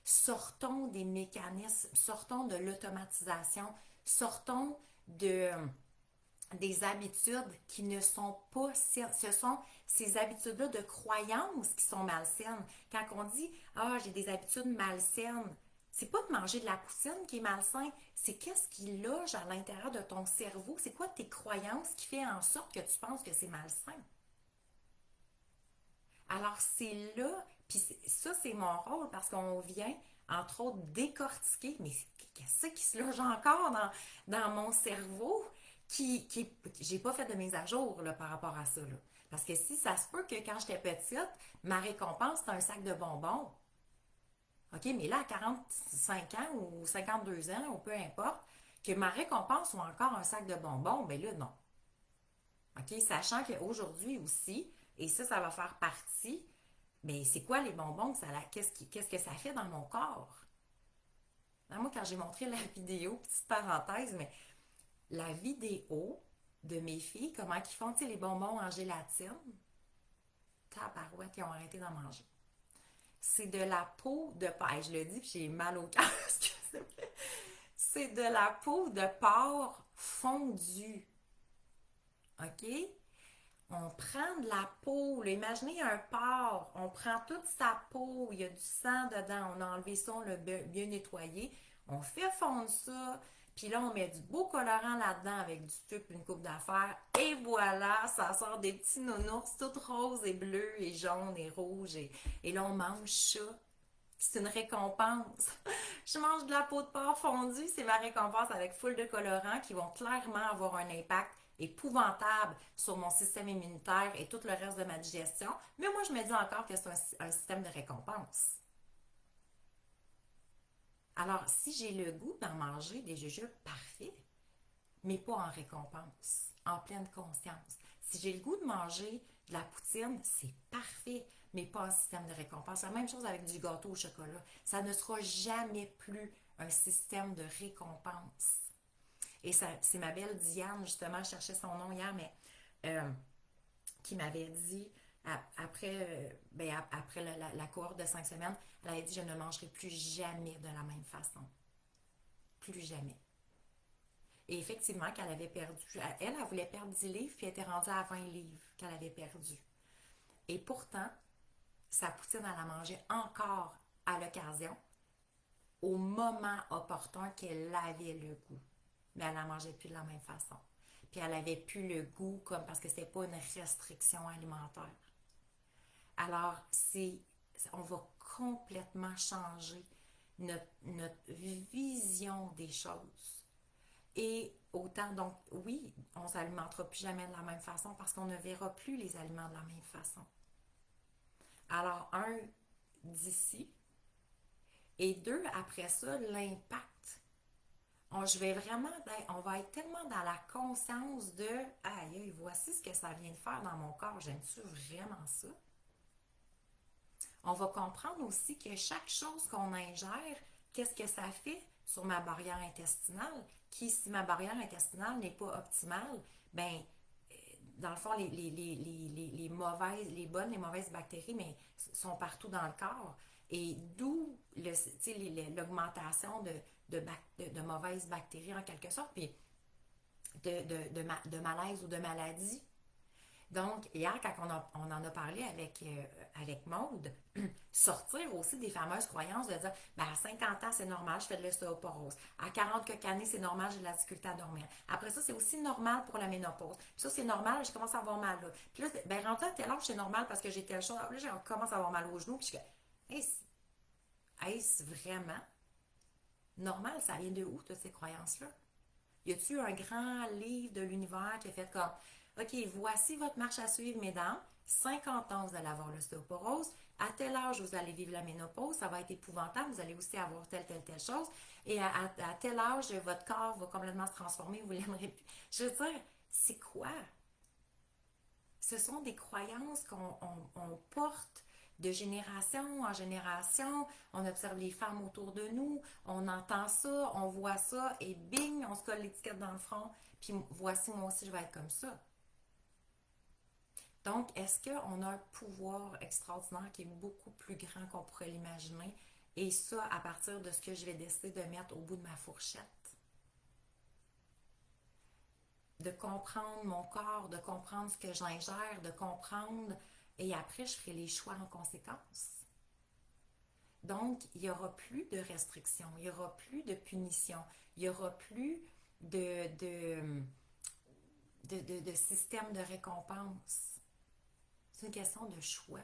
Sortons des mécanismes, sortons de l'automatisation, sortons des habitudes qui ne sont pas saines. Ce sont ces habitudes-là de croyances qui sont malsaines. Quand on dit ah, j'ai des habitudes malsaines, c'est pas de manger de la poutine qui est malsain, c'est qu'est-ce qui loge à l'intérieur de ton cerveau, c'est quoi tes croyances qui fait en sorte que tu penses que c'est malsain. Alors c'est là, puis ça c'est mon rôle parce qu'on vient entre autres décortiquer, mais qu'est-ce qui se loge encore dans mon cerveau qui j'ai pas fait de mise à jour là, par rapport à ça. Là. Parce que si ça se peut que quand j'étais petite, ma récompense c'était un sac de bonbons. OK, mais là, à 45 ans ou 52 ans, ou peu importe, que ma récompense soit encore un sac de bonbons, ben là, non. OK, sachant qu'aujourd'hui aussi, et ça va faire partie, mais c'est quoi les bonbons? Qu'est-ce que ça fait dans mon corps? Moi, quand j'ai montré la vidéo, petite parenthèse, mais la vidéo de mes filles, comment ils font les bonbons en gélatine, tabarouette, ils ont arrêté d'en manger. C'est de la peau de paille. Je le dis, puis j'ai mal au cœur. c'est de la peau de porc fondue. OK? On prend de la peau, là, imaginez un porc, on prend toute sa peau, il y a du sang dedans, on a enlevé ça, on l'a bien nettoyé, on fait fondre ça, puis là on met du beau colorant là-dedans avec du sucre, une coupe d'affaires, et voilà, ça sort des petits nounours tout roses et bleus et jaunes et rouges, et là on mange ça. C'est une récompense. Je mange de la peau de porc fondue, c'est ma récompense avec full de colorants qui vont clairement avoir un impact épouvantable sur mon système immunitaire et tout le reste de ma digestion. Mais moi, je me dis encore que c'est un système de récompense. Alors, si j'ai le goût d'en manger des jujubes, parfait, mais pas en récompense, en pleine conscience. Si j'ai le goût de manger de la poutine, c'est parfait, mais pas en système de récompense. La même chose avec du gâteau au chocolat. Ça ne sera jamais plus un système de récompense. Et c'est ma belle Diane, justement, je cherchais son nom hier, mais euh, qui m'avait dit, après la cohorte de 5 semaines, elle avait dit, je ne mangerai plus jamais de la même façon. Plus jamais. Et effectivement, qu'elle avait perdu. Elle voulait perdre 10 livres, puis elle était rendue à 20 livres qu'elle avait perdu. Et pourtant, sa poutine, elle la mangeait encore à l'occasion, au moment opportun qu'elle avait le goût. Mais elle la mangeait plus de la même façon. Puis elle avait plus le goût, comme parce que c'était pas une restriction alimentaire. Alors, on va complètement changer notre vision des choses. Et autant, donc, oui, on ne s'alimentera plus jamais de la même façon parce qu'on ne verra plus les aliments de la même façon. Alors, un, d'ici, et deux, après ça, l'impact. On va être tellement dans la conscience de, aïe, voici ce que ça vient de faire dans mon corps, j'aime-tu vraiment ça? On va comprendre aussi que chaque chose qu'on ingère, qu'est-ce que ça fait sur ma barrière intestinale, qui, si ma barrière intestinale n'est pas optimale, ben, dans le fond, les mauvaises, les bonnes, les mauvaises bactéries, mais sont partout dans le corps. Et d'où l'augmentation de mauvaises bactéries en quelque sorte, puis de malaise ou de maladie. Donc, hier, quand on en a parlé avec Maude, sortir aussi des fameuses croyances de dire ben, à 50 ans, c'est normal, je fais de l'ostéoporose. À 40 quelques années, c'est normal, j'ai de la difficulté à dormir. Après ça, c'est aussi normal pour la ménopause. Puis ça, c'est normal, je commence à avoir mal là. Puis là, ben, rendu à tel âge, c'est normal parce que j'ai telle chose. Là, je commence à avoir mal aux genoux. Puis je dis est-ce vraiment normal? Ça vient de où, toutes ces croyances-là? Y a-t-il un grand livre de l'univers qui a fait comme OK, voici votre marche à suivre, mesdames. 50 ans, vous allez avoir l'ostéoporose. À tel âge, vous allez vivre la ménopause. Ça va être épouvantable. Vous allez aussi avoir telle chose. Et à tel âge, votre corps va complètement se transformer. Vous l'aimerez plus. Je veux dire, c'est quoi? Ce sont des croyances qu'on porte de génération en génération. On observe les femmes autour de nous, on entend ça, on voit ça, et bing, on se colle l'étiquette dans le front, puis voici, moi aussi, je vais être comme ça. Donc, est-ce qu'on a un pouvoir extraordinaire qui est beaucoup plus grand qu'on pourrait l'imaginer? Et ça, à partir de ce que je vais décider de mettre au bout de ma fourchette. De comprendre mon corps, de comprendre ce que j'ingère, de comprendre, et après, je ferai les choix en conséquence. Donc, il n'y aura plus de restrictions, il n'y aura plus de punitions, il n'y aura plus de système de récompense. C'est une question de choix.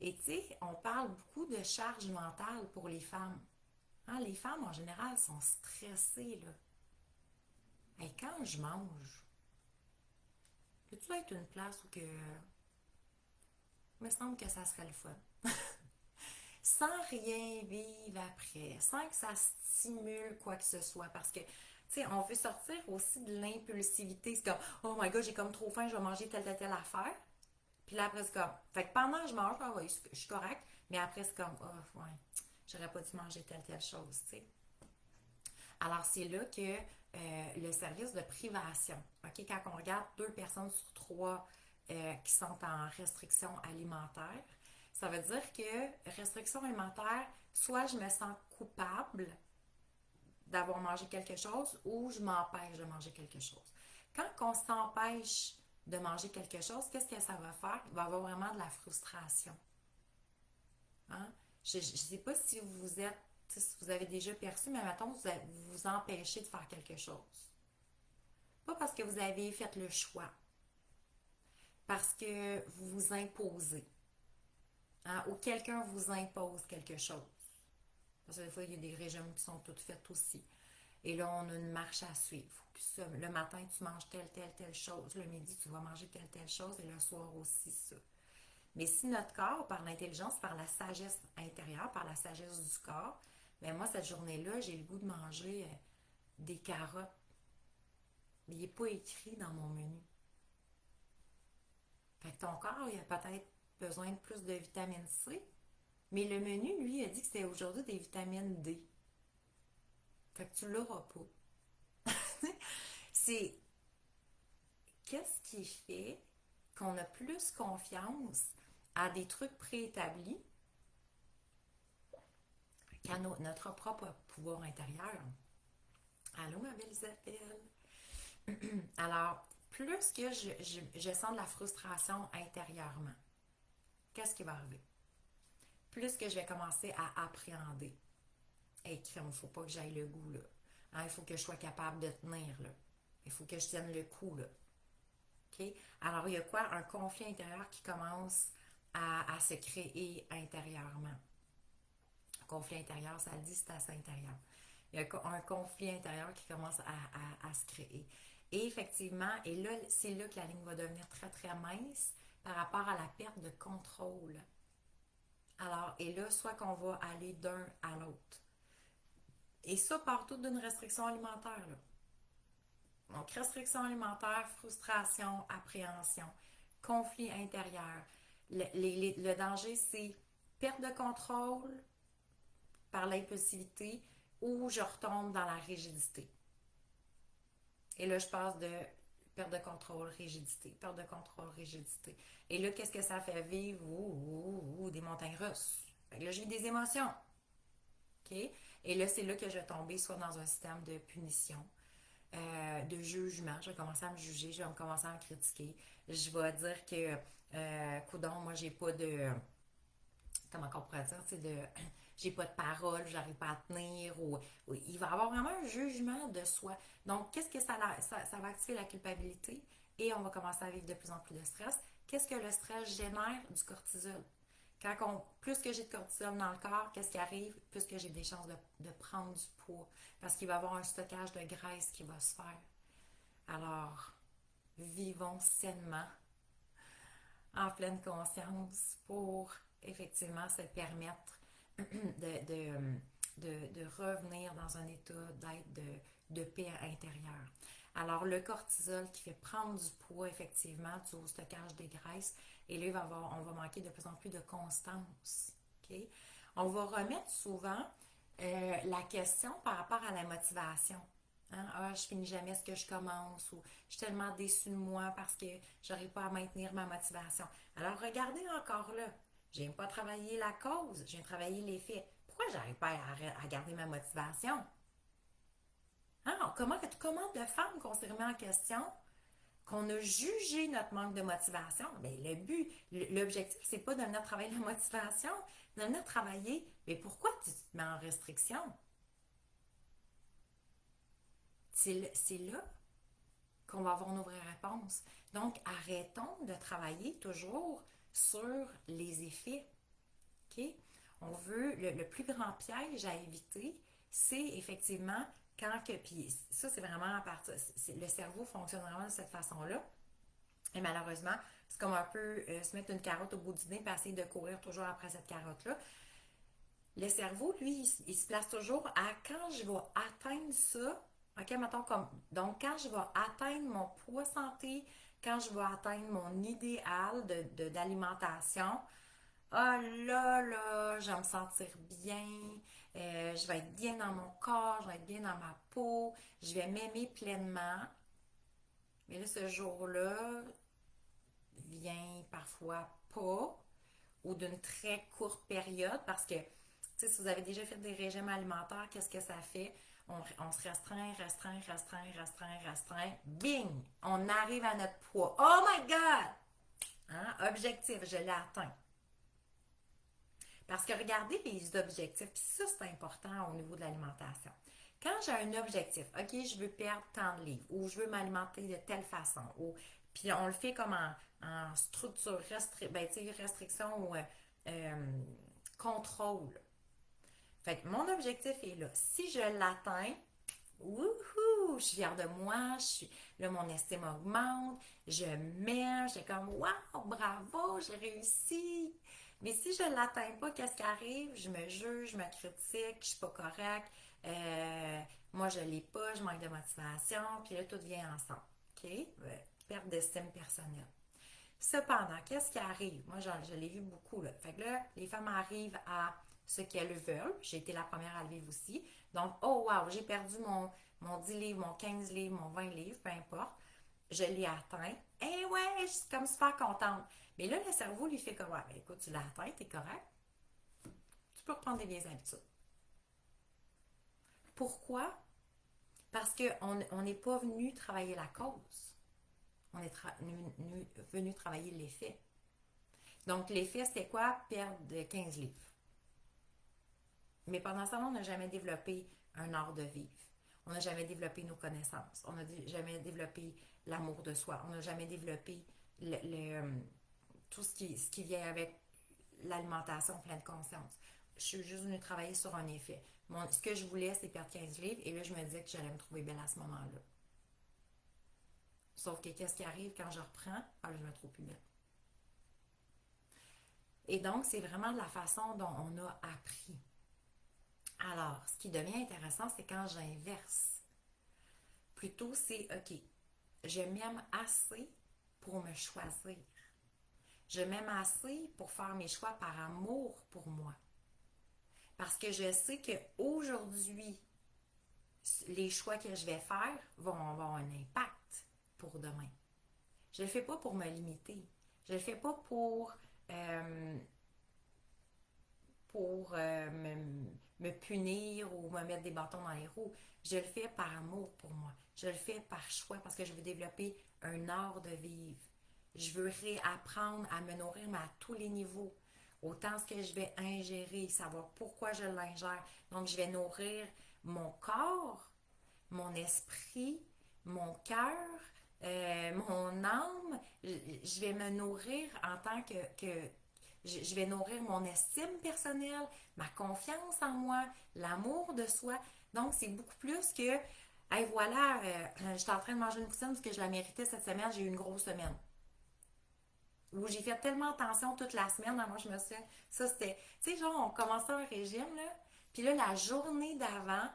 Et tu sais, on parle beaucoup de charge mentale pour les femmes. Hein, les femmes, en général, sont stressées, là. Et quand je mange, peux-tu être une place où que... Il me semble que ça serait le fun. Sans rien vivre après, sans que ça stimule quoi que ce soit. Parce que, tu sais, on veut sortir aussi de l'impulsivité. C'est comme, oh my god, j'ai comme trop faim, je vais manger telle affaire. Puis là, après, c'est comme, fait que pendant que je mange, ah ouais, je suis correcte. Mais après, c'est comme, oh, ouais, j'aurais pas dû manger telle chose, tu sais. Alors, c'est là que le service de privation, OK, quand on regarde 2 personnes sur 3 qui sont en restriction alimentaire, ça veut dire que restriction alimentaire, soit je me sens coupable d'avoir mangé quelque chose ou je m'empêche de manger quelque chose. Quand on s'empêche de manger quelque chose, qu'est-ce que ça va faire? Il va y avoir vraiment de la frustration. Hein? Je ne sais pas si vous êtes, si vous avez déjà perçu, mais mettons, vous vous empêchez de faire quelque chose. Pas parce que vous avez fait le choix, parce que vous vous imposez. Hein? Ou quelqu'un vous impose quelque chose. Parce que des fois, il y a des régimes qui sont toutes faites aussi. Et là, on a une marche à suivre. Le matin, tu manges telle chose. Le midi, tu vas manger telle chose. Et le soir aussi, ça. Mais si notre corps, par l'intelligence, par la sagesse intérieure, par la sagesse du corps, mais moi, cette journée-là, j'ai le goût de manger des carottes. Mais il n'est pas écrit dans mon menu. Fait que ton corps, il a peut-être besoin de plus de vitamine C. Mais le menu, lui, a dit que c'était aujourd'hui des vitamines D. Fait que tu l'auras pas. C'est qu'est-ce qui fait qu'on a plus confiance à des trucs préétablis qu'à notre propre pouvoir intérieur. Allô, ma belle Isabelle? Alors, plus que je sens de la frustration intérieurement, qu'est-ce qui va arriver? Plus que je vais commencer à appréhender. Hey, il ne faut pas que j'aille le goût, là. Hein, il faut que je sois capable de tenir, là. Il faut que je tienne le coup, là. OK? Alors, il y a quoi? Un conflit intérieur qui commence à se créer intérieurement. Un conflit intérieur, ça le dit, c'est à l'intérieur. Il y a un conflit intérieur qui commence à se créer. Et effectivement, et là, c'est là que la ligne va devenir très, très mince par rapport à la perte de contrôle. Alors, et là, soit qu'on va aller d'un à l'autre. Et ça part tout d'une restriction alimentaire, là. Donc, restriction alimentaire, frustration, appréhension, conflit intérieur. Le danger, c'est perte de contrôle par l'impulsivité ou je retombe dans la rigidité. Et là, je passe de perte de contrôle, rigidité, perte de contrôle, rigidité. Et là, qu'est-ce que ça fait vivre? Des montagnes russes. Fait que là, je vis des émotions. OK? Et là, c'est là que je vais tomber soit dans un système de punition, de jugement. Je vais commencer à me juger, je vais commencer à me critiquer. Je vais dire que, coudonc, moi, j'ai pas de. Comment on pourrait dire? C'est de. J'ai pas de parole, j'arrive pas à tenir, ou il va y avoir vraiment un jugement de soi. Donc, qu'est-ce que ça va activer la culpabilité et on va commencer à vivre de plus en plus de stress. Qu'est-ce que le stress génère? Du cortisol. Plus que j'ai de cortisol dans le corps, qu'est-ce qui arrive? Plus que j'ai des chances de prendre du poids. Parce qu'il va y avoir un stockage de graisse qui va se faire. Alors, vivons sainement, en pleine conscience, pour effectivement se permettre de revenir dans un état d'être de paix intérieure. Alors, le cortisol qui fait prendre du poids, effectivement, du au stockage des graisses, et là, on va manquer de plus en plus de constance. Okay? On va remettre souvent la question par rapport à la motivation. Hein? Ah, je finis jamais ce que je commence, ou je suis tellement déçue de moi parce que je n'arrive pas à maintenir ma motivation. Alors, regardez encore là. Je n'aime pas travailler la cause, je viens travailler les faits. Pourquoi j'arrive pas à garder ma motivation? Hein? Comment de femmes qu'on s'est remis en question, qu'on a jugé notre manque de motivation? Bien, l'objectif, c'est pas de venir travailler la motivation, de venir travailler. Mais pourquoi tu te mets en restriction? C'est là qu'on va avoir nos vraies réponses. Donc, arrêtons de travailler toujours sur les effets. OK? On veut, le plus grand piège à éviter, c'est effectivement quand que, puis ça, c'est vraiment à partir, le cerveau fonctionne vraiment de cette façon-là. Et malheureusement, c'est comme un peu se mettre une carotte au bout du nez et essayer de courir toujours après cette carotte-là. Le cerveau, lui, il se place toujours à quand je vais atteindre ça. OK, mettons comme. Donc, quand je vais atteindre mon poids santé, quand je vais atteindre mon idéal d'alimentation, ah là, je vais me sentir bien, je vais être bien dans mon corps, je vais être bien dans ma peau, je vais m'aimer pleinement. Mais là, ce jour-là vient parfois pas, ou d'une très courte période, parce que si vous avez déjà fait des régimes alimentaires, qu'est-ce que ça fait? On se restreint. Bing! On arrive à notre poids. Oh my God! Hein? Objectif, je l'ai atteint. Parce que regardez les objectifs, puis ça, c'est important au niveau de l'alimentation. Quand j'ai un objectif, OK, je veux perdre tant de livres, ou je veux m'alimenter de telle façon, ou puis on le fait comme en structure, restriction ou contrôle. Fait que mon objectif est là. Si je l'atteins, wouhou, je suis fière de moi, là, mon estime augmente, je m'aime, j'ai comme, wow, bravo, j'ai réussi. Mais si je ne l'atteins pas, qu'est-ce qui arrive? Je me juge, je me critique, je suis pas correcte, moi je l'ai pas, je manque de motivation, puis là, tout vient ensemble. OK? Perte d'estime personnelle. Cependant, qu'est-ce qui arrive? Moi, je l'ai vu beaucoup, là. Fait que là, les femmes arrivent à ce qu'elles veulent. J'ai été la première à le vivre aussi. Donc, oh wow, j'ai perdu mon 10 livres, mon 15 livres, mon 20 livres, peu importe. Je l'ai atteint. Eh ouais, je suis comme super contente. Mais là, le cerveau lui fait comme, ouais, ben écoute, tu l'as atteint, t'es correct. Tu peux reprendre des vieilles habitudes. Pourquoi? Parce qu'on n'est pas venu travailler la cause. On est venu travailler l'effet. Donc, l'effet, c'était quoi? Perdre de 15 livres. Mais pendant ce temps-là, on n'a jamais développé un art de vivre. On n'a jamais développé nos connaissances. On n'a jamais développé l'amour de soi. On n'a jamais développé tout ce qui vient avec l'alimentation pleine conscience. Je suis juste venue travailler sur un effet. Ce que je voulais, c'est perdre 15 livres. Et là, je me disais que j'allais me trouver belle à ce moment-là. Sauf que qu'est-ce qui arrive quand je reprends? Ah, je me trouve plus belle. Et donc, c'est vraiment de la façon dont on a appris. Alors, ce qui devient intéressant, c'est quand j'inverse. Plutôt, c'est OK, je m'aime assez pour me choisir. Je m'aime assez pour faire mes choix par amour pour moi. Parce que je sais qu'aujourd'hui, les choix que je vais faire vont avoir un impact pour demain. Je ne le fais pas pour me limiter. Je ne le fais pas pour me punir ou me mettre des bâtons dans les roues. Je le fais par amour pour moi. Je le fais par choix parce que je veux développer un art de vivre. Je veux réapprendre à me nourrir, mais à tous les niveaux. Autant ce que je vais ingérer, savoir pourquoi je l'ingère. Donc, je vais nourrir mon corps, mon esprit, mon cœur, mon âme. Je vais me nourrir en tant que je vais nourrir mon estime personnelle, ma confiance en moi, l'amour de soi. Donc, c'est beaucoup plus que, hey, voilà, j'étais en train de manger une poutine parce que je la méritais cette semaine, j'ai eu une grosse semaine. Où j'ai fait tellement attention toute la semaine, moi je me suis ça c'était, tu sais, genre on commençait un régime, là, puis là, la journée d'avant,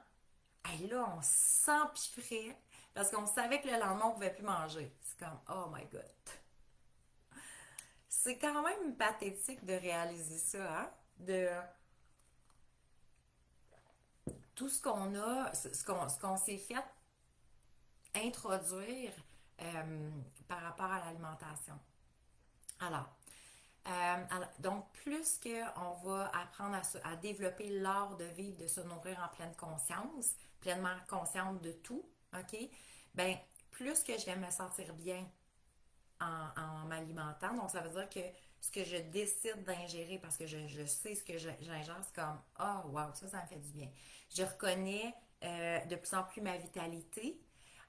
hey, là, on s'empiffrait parce qu'on savait que le lendemain, on pouvait plus manger. C'est comme, oh my God. C'est quand même pathétique de réaliser ça, hein? De tout ce qu'on a, ce qu'on s'est fait introduire par rapport à l'alimentation. Alors, donc, plus qu'on va apprendre à développer l'art de vivre, de se nourrir en pleine conscience, pleinement consciente de tout, OK? Ben, plus que je vais me sentir bien en m'alimentant. Donc, ça veut dire que ce que je décide d'ingérer, parce que je sais ce que j'ingère, c'est comme, oh, wow, ça me fait du bien. Je reconnais de plus en plus ma vitalité.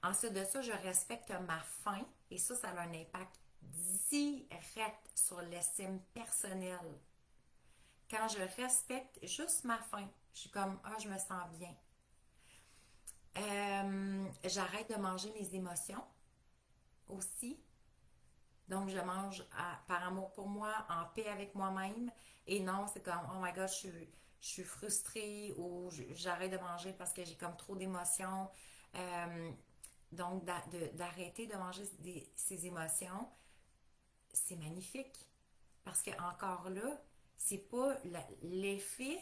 Ensuite de ça, je respecte ma faim. Et ça a un impact direct sur l'estime personnelle. Quand je respecte juste ma faim, je suis comme, ah, je me sens bien. J'arrête de manger mes émotions aussi. Donc, je mange par amour pour moi, en paix avec moi-même. Et non, c'est comme, oh my God, je suis frustrée ou j'arrête de manger parce que j'ai comme trop d'émotions. Euh, donc, d'arrêter de manger ces émotions, c'est magnifique. Parce que encore là, c'est pas l'effet.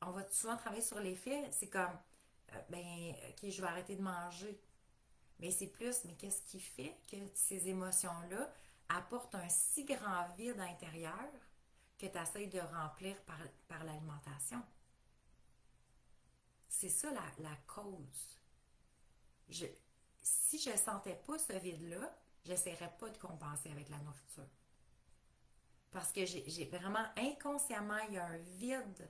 On va souvent travailler sur l'effet. C'est comme, ben, ok, je vais arrêter de manger. Mais c'est plus, mais qu'est-ce qui fait que ces émotions-là apportent un si grand vide intérieur que tu essaies de remplir par l'alimentation? C'est ça la cause. Je, Si je ne sentais pas ce vide-là, je n'essaierais pas de compenser avec la nourriture. Parce que j'ai vraiment inconsciemment, il y a un vide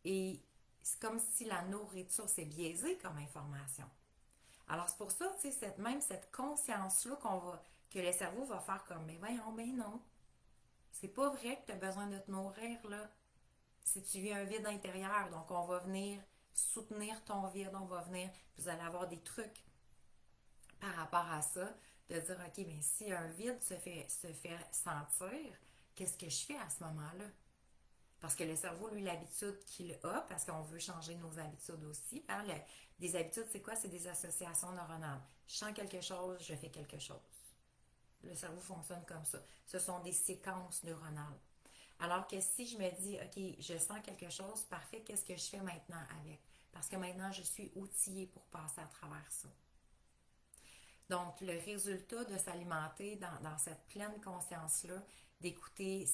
et c'est comme si la nourriture s'est biaisée comme information. Alors c'est pour ça, tu sais, même cette conscience-là que le cerveau va faire comme, mais voyons, ben non. C'est pas vrai que tu as besoin de te nourrir, là. Si tu vis un vide intérieur, donc on va venir soutenir ton vide, on va venir, vous allez avoir des trucs par rapport à ça, de dire, OK, mais si un vide se fait sentir, qu'est-ce que je fais à ce moment-là? Parce que le cerveau, lui, l'habitude qu'il a, parce qu'on veut changer nos habitudes aussi. Hein, des habitudes, c'est quoi? C'est des associations neuronales. Je sens quelque chose, je fais quelque chose. Le cerveau fonctionne comme ça. Ce sont des séquences neuronales. Alors que si je me dis, OK, je sens quelque chose, parfait, qu'est-ce que je fais maintenant avec? Parce que maintenant, je suis outillée pour passer à travers ça. Donc, le résultat de s'alimenter dans cette pleine conscience-là, d'écouter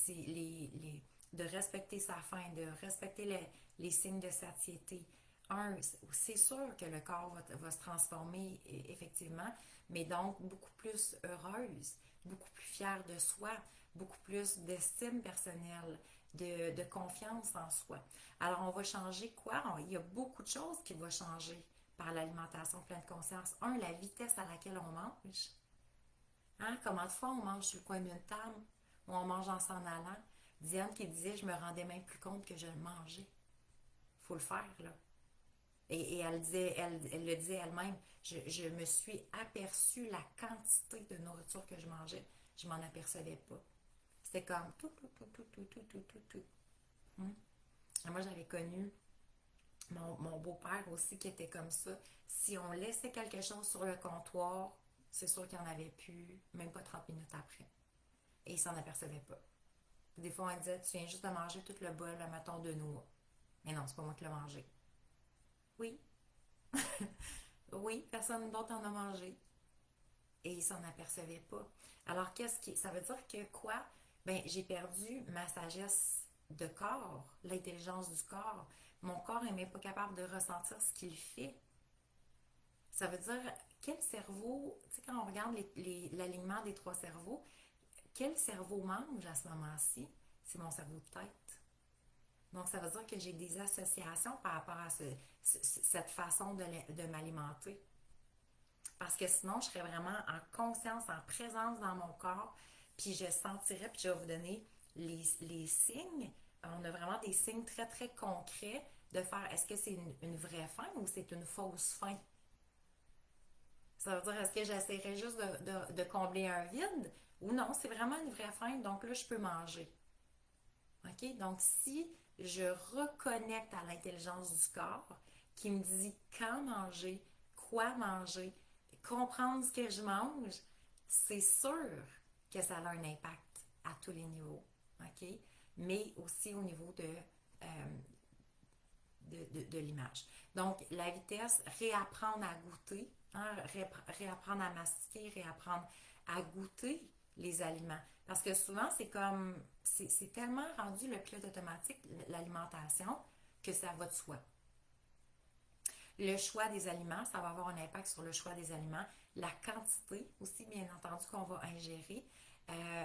de respecter sa faim, de respecter les signes de satiété. C'est sûr que le corps va se transformer effectivement, mais donc beaucoup plus heureuse, beaucoup plus fière de soi, beaucoup plus d'estime personnelle, de confiance en soi. Alors, on va changer quoi? Il y a beaucoup de choses qui vont changer par l'alimentation pleine conscience. La vitesse à laquelle on mange. Hein? Comment de fois on mange sur le coin d'une table ou on mange en s'en allant. Diane qui disait, je me rendais même plus compte que je le mangeais. Il faut le faire, là. Et elle disait, elle le disait elle-même, je me suis aperçue la quantité de nourriture que je mangeais. Je m'en apercevais pas. C'était comme tout, tout, tout, tout, tout, tout, tout, tout, tout. Hum. Et moi, j'avais connu mon beau-père aussi qui était comme ça. Si on laissait quelque chose sur le comptoir, c'est sûr qu'il n'y en avait plus, même pas 30 minutes après. Et il s'en apercevait pas. Des fois, on disait, tu viens juste de manger tout le bol, mettons, de noix. Mais non, c'est pas moi qui l'ai mangé. Oui, oui, personne d'autre en a mangé. Et il s'en apercevait pas. Alors, ça veut dire que quoi? Ben, j'ai perdu ma sagesse de corps, l'intelligence du corps. Mon corps n'est même pas capable de ressentir ce qu'il fait. Ça veut dire, quel cerveau, tu sais, quand on regarde l'alignement des trois cerveaux, quel cerveau mange à ce moment-ci? C'est mon cerveau de tête. Donc, ça veut dire que j'ai des associations par rapport à cette façon de m'alimenter. Parce que sinon, je serais vraiment en conscience, en présence dans mon corps, puis je sentirais, puis je vais vous donner les signes. On a vraiment des signes très, très concrets de faire, est-ce que c'est une vraie faim ou c'est une fausse faim? Ça veut dire, est-ce que j'essaierai juste de combler un vide ou non, c'est vraiment une vraie faim, donc là, je peux manger. OK? Donc, si je reconnecte à l'intelligence du corps qui me dit quand manger, quoi manger, comprendre ce que je mange, c'est sûr que ça a un impact à tous les niveaux. OK? Mais aussi au niveau de l'image. Donc, la vitesse, réapprendre à goûter, hein, réapprendre à mastiquer, réapprendre à goûter les aliments. Parce que souvent, c'est tellement rendu le pilote automatique, l'alimentation, que ça va de soi. Le choix des aliments, ça va avoir un impact sur le choix des aliments. La quantité aussi, bien entendu, qu'on va ingérer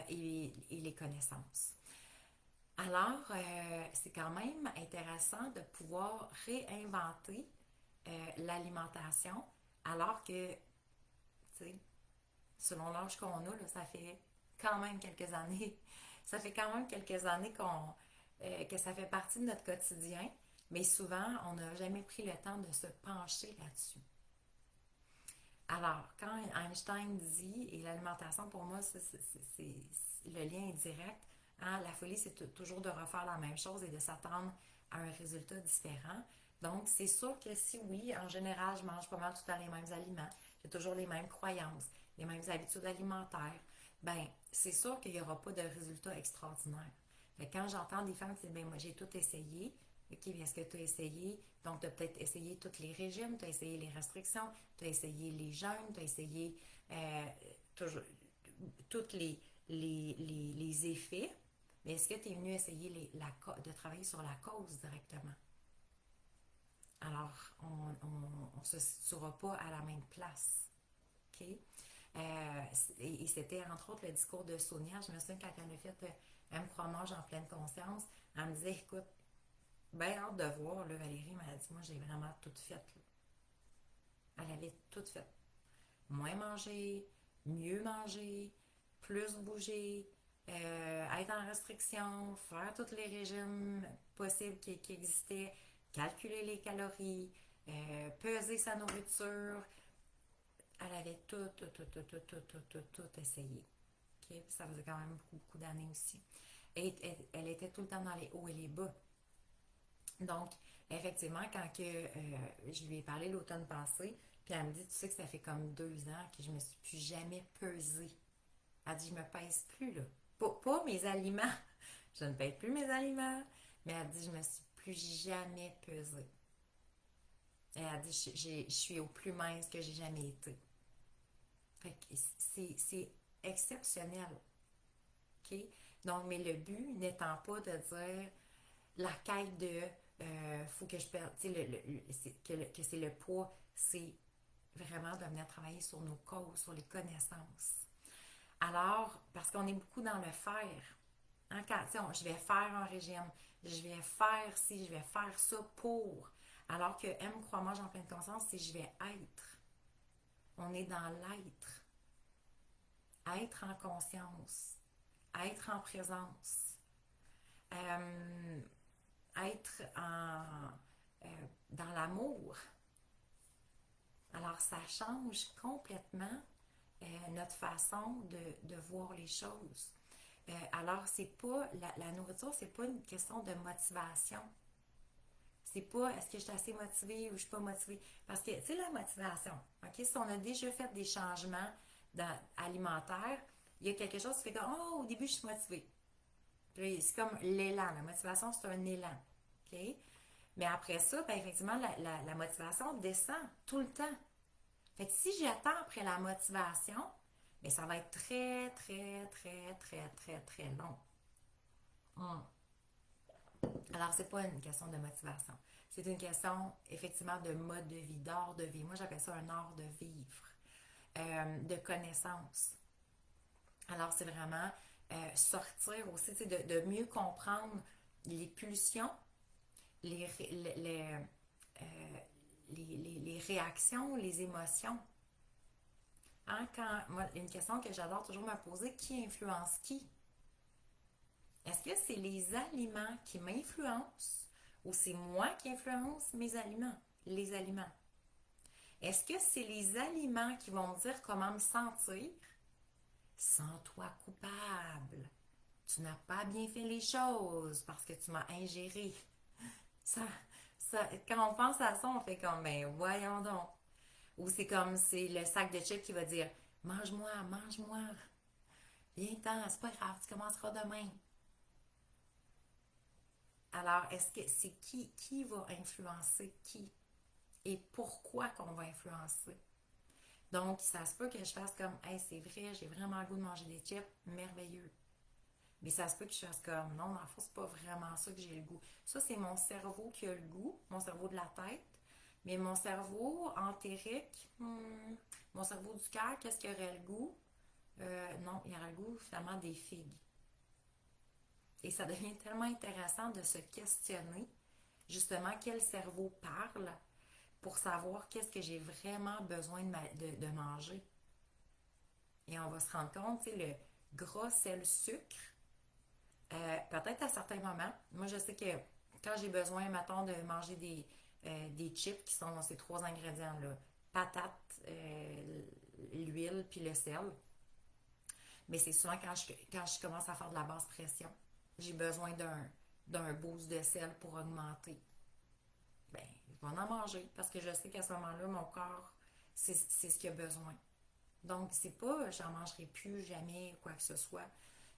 et les connaissances. Alors, c'est quand même intéressant de pouvoir réinventer l'alimentation alors que, tu sais, selon l'âge qu'on a, là, ça fait quand même quelques années. Ça fait quand même quelques années que ça fait partie de notre quotidien, mais souvent, on n'a jamais pris le temps de se pencher là-dessus. Alors, quand Einstein dit, et l'alimentation pour moi, le lien est direct, hein, la folie, c'est toujours de refaire la même chose et de s'attendre à un résultat différent. Donc, c'est sûr que si oui, en général, je mange pas mal tout le temps les mêmes aliments, j'ai toujours les mêmes croyances, les mêmes habitudes alimentaires, ben c'est sûr qu'il n'y aura pas de résultat extraordinaire. Mais quand j'entends des femmes qui disent, ben moi, j'ai tout essayé, OK, bien, est-ce que tu as essayé? Donc, tu as peut-être essayé tous les régimes, tu as essayé les restrictions, tu as essayé les jeûnes, tu as essayé toujours, tous les effets. Mais est-ce que tu es venu essayer de travailler sur la cause directement? Alors, on ne se situera pas à la même place. OK? Et c'était entre autres le discours de Sonia. Je me souviens quand elle a fait Elle me croit mange en pleine conscience. Elle me disait écoute, bien hâte de voir, là, Valérie m'a dit moi, j'ai vraiment tout fait. Là. Elle avait tout fait. Moins manger, mieux manger, plus bouger, être en restriction, faire tous les régimes possibles qui existaient, calculer les calories, peser sa nourriture. Elle avait tout essayé. Okay? Ça faisait quand même beaucoup, beaucoup d'années aussi. Et elle était tout le temps dans les hauts et les bas. Donc, effectivement, quand je lui ai parlé l'automne passé, puis elle me dit, tu sais que ça fait comme 2 ans que je me suis plus jamais pesée. Elle dit, je me pèse plus, là. Pas mes aliments. Je ne pèse plus mes aliments. Mais elle dit, je me suis plus jamais pesée. Et elle dit, je suis au plus mince que j'ai jamais été. Fait que c'est exceptionnel. OK? Donc, mais le but n'étant pas de dire la quête de faut que je perde, tu sais, que c'est le poids, c'est vraiment de venir travailler sur nos causes, sur les connaissances. Alors, parce qu'on est beaucoup dans le faire. Hein, je vais faire un régime, je vais faire ci, je vais faire ça pour. Alors que M croit mange en pleine conscience, c'est je vais être. On est dans l'être. Être en conscience. Être en présence. Euh, être dans l'amour. Alors, ça change complètement notre façon de voir les choses. Alors, c'est pas la nourriture, c'est pas une question de motivation. C'est pas est-ce que je suis assez motivée ou je suis pas motivée. Parce que, tu sais, la motivation, OK? Si on a déjà fait des changements alimentaires, il y a quelque chose qui fait que, oh, au début, je suis motivée. Puis, c'est comme l'élan. La motivation, c'est un élan. OK? Mais après ça, ben, effectivement, la motivation descend tout le temps. Fait que si j'attends après la motivation, bien, ça va être très, très, très, très, très, très long. Hum. Alors, c'est pas une question de motivation. C'est une question, effectivement, de mode de vie, d'art de vie. Moi, j'appelle ça un art de vivre, de connaissance. Alors, c'est vraiment sortir aussi, de mieux comprendre les pulsions, les, euh, les réactions, les émotions. Hein, moi, une question que j'adore toujours me poser, qui influence qui? Est-ce que c'est les aliments qui m'influencent ou c'est moi qui influence mes aliments, les aliments? Est-ce que c'est les aliments qui vont me dire comment me sentir? Sens-toi coupable. Tu n'as pas bien fait les choses parce que tu m'as ingéré. Ça, quand on pense à ça, on fait comme, ben voyons donc. Ou c'est le sac de chips qui va dire, mange-moi, mange-moi. Viens-t'en, c'est pas grave, tu commenceras demain. Alors, est-ce que c'est qui va influencer qui et pourquoi qu'on va influencer? Donc, ça se peut que je fasse comme, hey, c'est vrai, j'ai vraiment le goût de manger des chips, merveilleux. Mais ça se peut que je fasse comme, non, dans le fond, c'est pas vraiment ça que j'ai le goût. Ça, c'est mon cerveau qui a le goût, mon cerveau de la tête. Mais mon cerveau entérique, mon cerveau du cœur, qu'est-ce qu'il aurait le goût? Non, il aurait le goût finalement des figues. Et ça devient tellement intéressant de se questionner justement quel cerveau parle pour savoir qu'est-ce que j'ai vraiment besoin de manger. Et on va se rendre compte, tu sais, le gras, sel, sucre, peut-être à certains moments. Moi, je sais que quand j'ai besoin, mettons, de manger des chips qui sont ces 3 ingrédients-là, patates, l'huile puis le sel, mais c'est souvent quand je commence à faire de la basse pression, j'ai besoin d'un boost de sel pour augmenter. Ben, je vais en manger parce que je sais qu'à ce moment-là, mon corps, c'est ce qu'il a besoin. Donc, c'est pas j'en mangerai plus jamais, quoi que ce soit.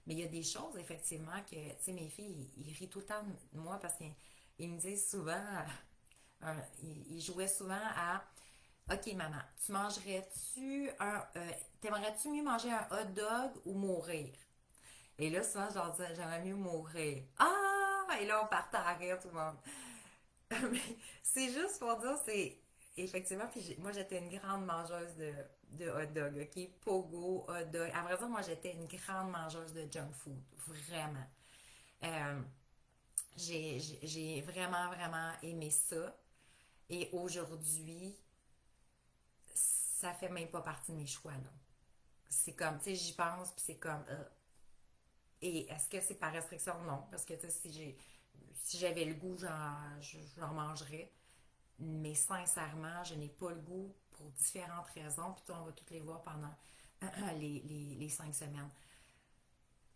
Mais il y a des choses, effectivement, que, tu sais, mes filles, ils rient tout le temps de moi parce qu'ils me disent souvent, ils jouaient souvent à OK, maman, tu mangerais-tu t'aimerais-tu mieux manger un hot dog ou mourir? Et là, souvent, je leur disais, j'aimerais mieux mourir. Ah! Et là, on partait à rire, tout le monde. Mais c'est juste pour dire, c'est effectivement, puis moi j'étais une grande mangeuse de hot dog, ok? Pogo, hot dog. À vrai dire, moi j'étais une grande mangeuse de junk food, vraiment. Euh, j'ai vraiment, vraiment aimé ça. Et aujourd'hui, ça fait même pas partie de mes choix, là. C'est comme, tu sais, j'y pense, puis c'est comme. Et est-ce que c'est par restriction? Non. Parce que, tu sais, si j'avais le goût, j'en mangerais. Mais sincèrement, je n'ai pas le goût pour différentes raisons. Puis on va toutes les voir pendant les 5 semaines.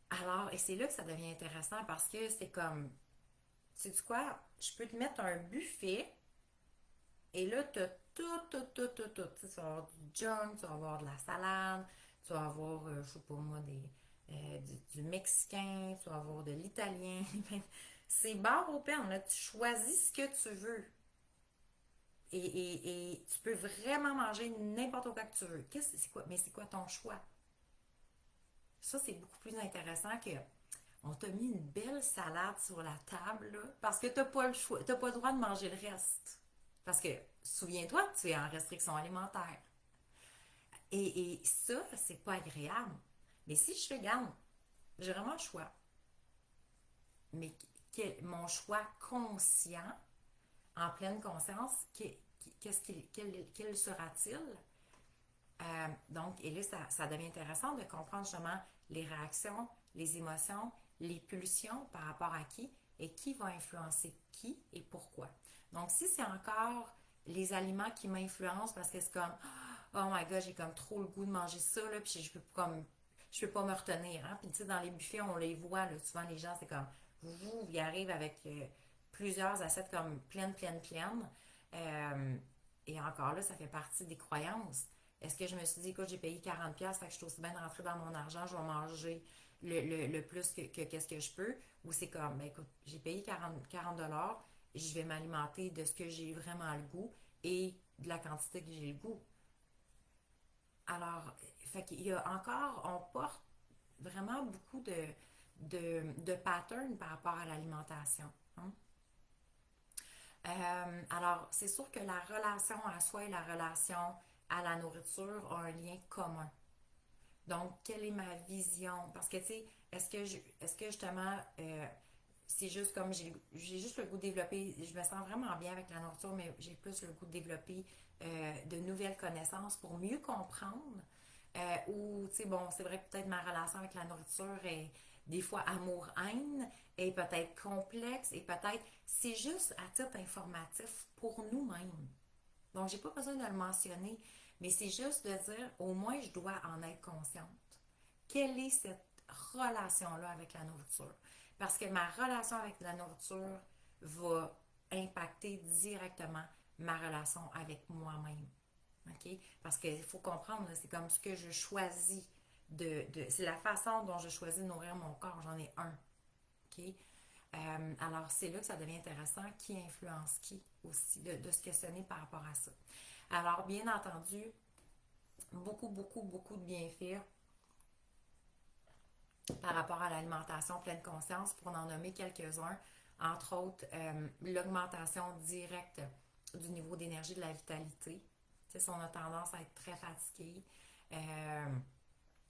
Alors, et c'est là que ça devient intéressant parce que c'est comme, sais-tu quoi? Je peux te mettre un buffet et là, tu as tout. Tu sais, tu vas avoir du junk, tu vas avoir de la salade, tu vas avoir, je sais pas moi, du mexicain, tu vas avoir de l'italien. C'est barre au pain, là. Tu choisis ce que tu veux. Et tu peux vraiment manger n'importe quoi que tu veux. C'est quoi? Mais c'est quoi ton choix? Ça, c'est beaucoup plus intéressant que on t'a mis une belle salade sur la table, là, parce que t'as pas le choix, t'as pas le droit de manger le reste. Parce que, souviens-toi, tu es en restriction alimentaire. Et ça, c'est pas agréable. Mais si je fais garde, j'ai vraiment le choix. Mais mon choix conscient, en pleine conscience, quel sera-t-il? Donc, et là, ça devient intéressant de comprendre justement les réactions, les émotions, les pulsions par rapport à qui et qui va influencer qui et pourquoi. Donc, si c'est encore les aliments qui m'influencent parce que c'est comme oh my god, j'ai comme trop le goût de manger ça, là, puis je peux pas me retenir. Hein? Puis tu sais, dans les buffets, on les voit, là, souvent les gens, c'est comme ils arrivent avec plusieurs assiettes comme pleines. Euh, et encore là, ça fait partie des croyances. Est-ce que je me suis dit, écoute, j'ai payé 40$, fait que je suis aussi bien de rentrer dans mon argent, je vais manger le plus que qu'est-ce que je peux? Ou c'est comme, ben écoute, j'ai payé 40$, je vais m'alimenter de ce que j'ai vraiment le goût et de la quantité que j'ai le goût. Alors, fait qu'il y a encore, on porte vraiment beaucoup de patterns par rapport à l'alimentation. Hein. Alors, c'est sûr que la relation à soi et la relation à la nourriture ont un lien commun. Donc, quelle est ma vision? Parce que, tu sais, est-ce que justement, c'est juste comme j'ai juste le goût de développer, je me sens vraiment bien avec la nourriture, mais j'ai plus le goût de développer de nouvelles connaissances pour mieux comprendre. Ou, tu sais, bon, c'est vrai que peut-être ma relation avec la nourriture est des fois amour-haine, est peut-être complexe, et peut-être c'est juste à titre informatif pour nous-mêmes. Donc, j'ai pas besoin de le mentionner, mais c'est juste de dire, au moins, je dois en être consciente. Quelle est cette relation-là avec la nourriture? Parce que ma relation avec la nourriture va impacter directement ma relation avec moi-même. OK? Parce qu'il faut comprendre, c'est comme ce que je choisis c'est la façon dont je choisis de nourrir mon corps. J'en ai un. OK? Alors, c'est là que ça devient intéressant. Qui influence qui aussi, de se questionner par rapport à ça. Alors, bien entendu, beaucoup de bienfaits par rapport à l'alimentation pleine conscience, pour en nommer quelques-uns. Entre autres, l'augmentation directe du niveau d'énergie, de la vitalité. Tu sais, si on a tendance à être très fatigué, euh,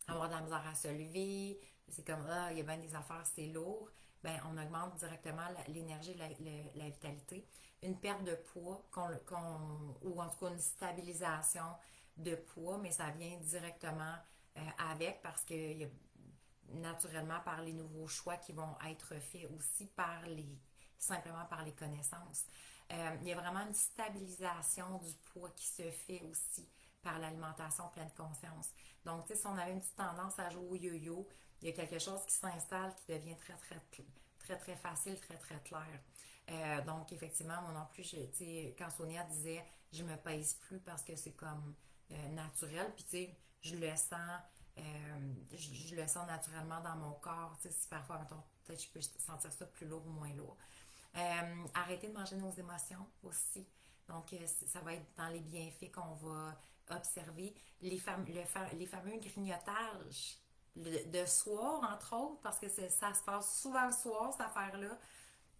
avoir de la misère à se lever, c'est comme, ah, il y a bien des affaires, c'est lourd, ben, on augmente directement l'énergie, la vitalité. Une perte de poids, ou en tout cas une stabilisation de poids, mais ça vient directement avec parce qu'il y a naturellement par les nouveaux choix qui vont être faits aussi simplement par les connaissances. Il y a vraiment une stabilisation du poids qui se fait aussi par l'alimentation pleine conscience. Donc, tu sais, si on avait une petite tendance à jouer au yo-yo, il y a quelque chose qui s'installe qui devient très facile, très clair. Donc, effectivement, moi non plus, quand Sonia disait je me pèse plus parce que c'est comme naturel, puis tu sais, je le sens, je le sens naturellement dans mon corps. Tu sais, si parfois, mettons, peut-être je peux sentir ça plus lourd ou moins lourd. Arrêter de manger nos émotions aussi. Donc, ça va être dans les bienfaits qu'on va observer. Les fameux grignotages de soir, entre autres, parce que ça se passe souvent le soir, cette affaire-là.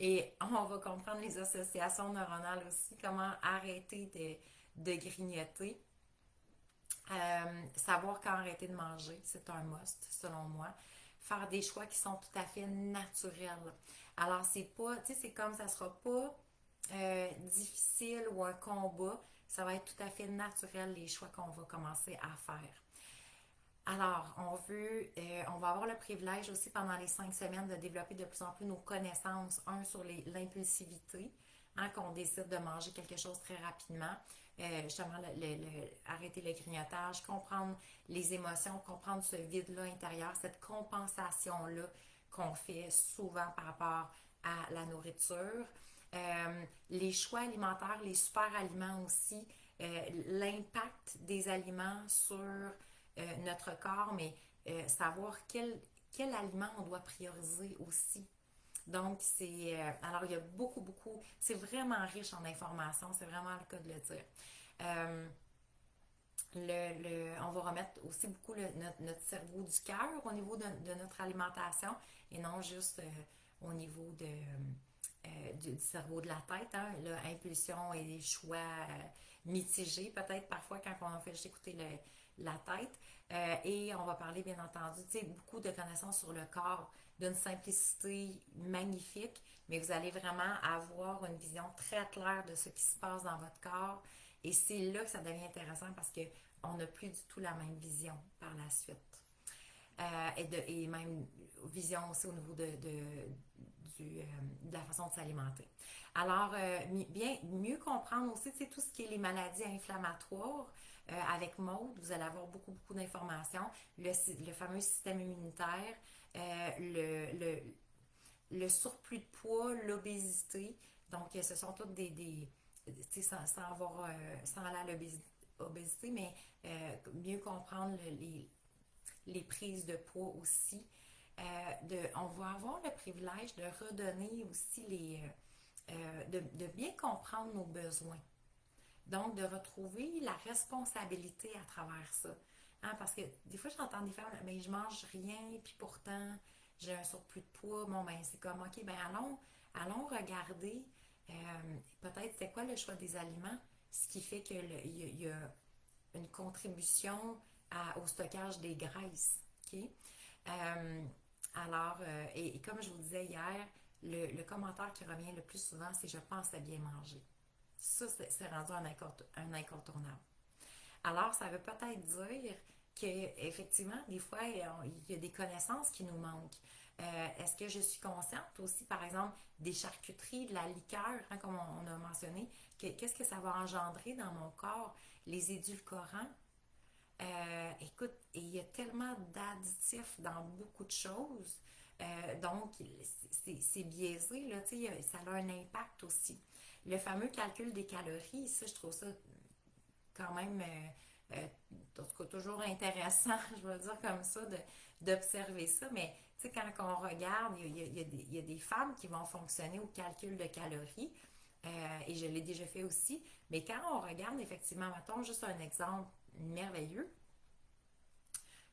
Et on va comprendre les associations neuronales aussi, comment arrêter de grignoter. Savoir quand arrêter de manger, c'est un must, selon moi. Faire des choix qui sont tout à fait naturels. Alors, c'est pas, tu sais, c'est comme ça sera pas difficile ou un combat. Ça va être tout à fait naturel les choix qu'on va commencer à faire. Alors, on va avoir le privilège aussi pendant les 5 semaines de développer de plus en plus nos connaissances, sur l'impulsivité, hein, qu'on décide de manger quelque chose très rapidement, justement arrêter le grignotage, comprendre les émotions, comprendre ce vide-là intérieur, cette compensation-là qu'on fait souvent par rapport à la nourriture. Les choix alimentaires, les super aliments aussi, l'impact des aliments sur notre corps, mais savoir quel aliment on doit prioriser aussi. Donc, alors, il y a beaucoup, c'est vraiment riche en informations, c'est vraiment le cas de le dire. Euh, on va remettre aussi beaucoup notre cerveau du cœur au niveau de notre alimentation et non juste au niveau du cerveau de la tête. Hein, l'impulsion et les choix mitigés, peut-être parfois quand on fait juste écouter la tête. Et on va parler, bien entendu, beaucoup de connaissances sur le corps, d'une simplicité magnifique, mais vous allez vraiment avoir une vision très claire de ce qui se passe dans votre corps. Et c'est là que ça devient intéressant parce qu'on n'a plus du tout la même vision par la suite. Et même vision aussi au niveau de la façon de s'alimenter. Alors, bien, mieux comprendre aussi tout ce qui est les maladies inflammatoires. Avec Maude, vous allez avoir beaucoup d'informations. Le fameux système immunitaire, le surplus de poids, l'obésité. Donc, ce sont toutes sans aller à l'obésité, mais mieux comprendre les prises de poids aussi. On va avoir le privilège de redonner aussi de bien comprendre nos besoins. Donc, de retrouver la responsabilité à travers ça. Hein, parce que des fois, j'entends des femmes, mais je mange rien, puis pourtant, j'ai un surplus de poids. Bon, ben, c'est comme, OK, ben, allons regarder peut-être c'est quoi le choix des aliments, ce qui fait qu'il y a une contribution au stockage des graisses. OK? Euh, alors, et comme je vous disais hier, le commentaire qui revient le plus souvent, c'est je pense à bien manger. Ça, c'est rendu un incontournable. Alors, ça veut peut-être dire qu'effectivement, des fois, il y a des connaissances qui nous manquent. Est-ce que je suis consciente aussi, par exemple, des charcuteries, de la liqueur, hein, comme on a mentionné, qu'est-ce que ça va engendrer dans mon corps, les édulcorants? Écoute, il y a tellement d'additifs dans beaucoup de choses. Donc, c'est biaisé, là, ça a un impact aussi. Le fameux calcul des calories, ça, je trouve ça quand même, en tout cas, toujours intéressant, je vais dire comme ça, d'observer ça. Mais, tu sais, quand on regarde, il y a des femmes qui vont fonctionner au calcul de calories. Et je l'ai déjà fait aussi. Mais quand on regarde, effectivement, mettons juste un exemple merveilleux.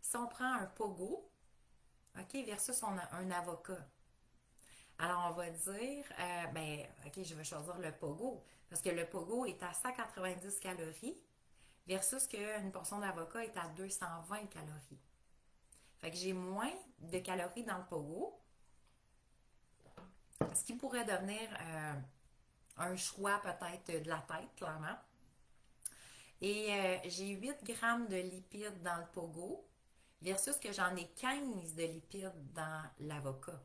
Si on prend un pogo, OK, versus un avocat. Alors, on va dire, ben, OK, je vais choisir le pogo. Parce que le pogo est à 190 calories versus qu'une portion d'avocat est à 220 calories. Fait que j'ai moins de calories dans le pogo, ce qui pourrait devenir un choix peut-être de la tête, clairement. Et j'ai 8 grammes de lipides dans le pogo versus que j'en ai 15 de lipides dans l'avocat.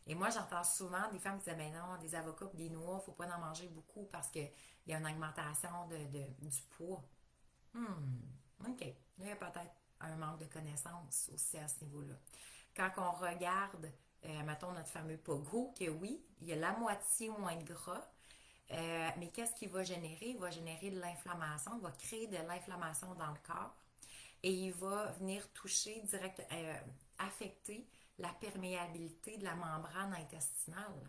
Et moi, j'entends souvent des femmes qui disent, ben non, des avocats et des noix, il ne faut pas en manger beaucoup parce qu'il y a une augmentation du poids. OK. Il y a peut-être un manque de connaissances aussi à ce niveau-là. Quand on regarde, mettons, notre fameux pogo, que oui, il y a la moitié moins de gras, mais qu'est-ce qu'il va générer? Il va générer de l'inflammation, il va créer de l'inflammation dans le corps et il va venir toucher affecter la perméabilité de la membrane intestinale.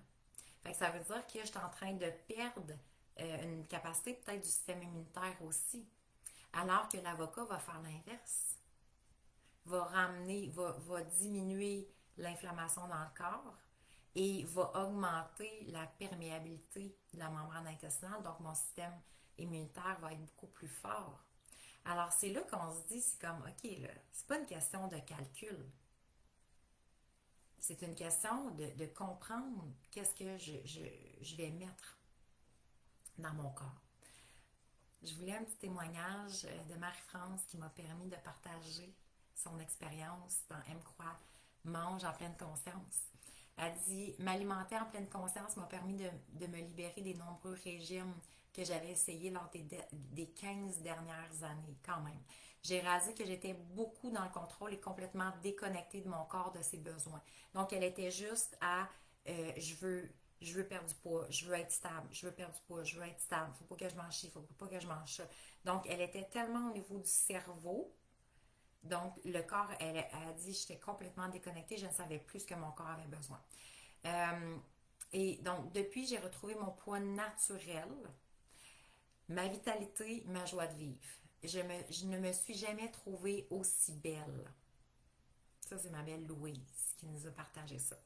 Fait que ça veut dire que je suis en train de perdre une capacité peut-être du système immunitaire aussi. Alors que l'avocat va faire l'inverse. Va diminuer l'inflammation dans le corps et va augmenter la perméabilité de la membrane intestinale, donc mon système immunitaire va être beaucoup plus fort. Alors c'est là qu'on se dit, c'est comme, ok, là, c'est pas une question de calcul, c'est une question de comprendre qu'est-ce que je vais mettre dans mon corps. Je voulais un petit témoignage de Marie-France qui m'a permis de partager son expérience dans M. Croix Mange en pleine conscience. Elle dit m'alimenter en pleine conscience m'a permis de me libérer des nombreux régimes que j'avais essayés lors des 15 dernières années, quand même. J'ai réalisé que j'étais beaucoup dans le contrôle et complètement déconnectée de mon corps, de ses besoins. Donc, elle était juste à je veux perdre du poids, je veux être stable, je veux perdre du poids, je veux être stable, faut pas que je mange ci, faut pas que je mange ça. Donc, elle était tellement au niveau du cerveau. Donc, le corps, elle a dit, j'étais complètement déconnectée, je ne savais plus ce que mon corps avait besoin. Euh, et donc, depuis, j'ai retrouvé mon poids naturel, ma vitalité, ma joie de vivre. Je ne me suis jamais trouvée aussi belle. Ça, c'est ma belle Louise qui nous a partagé ça.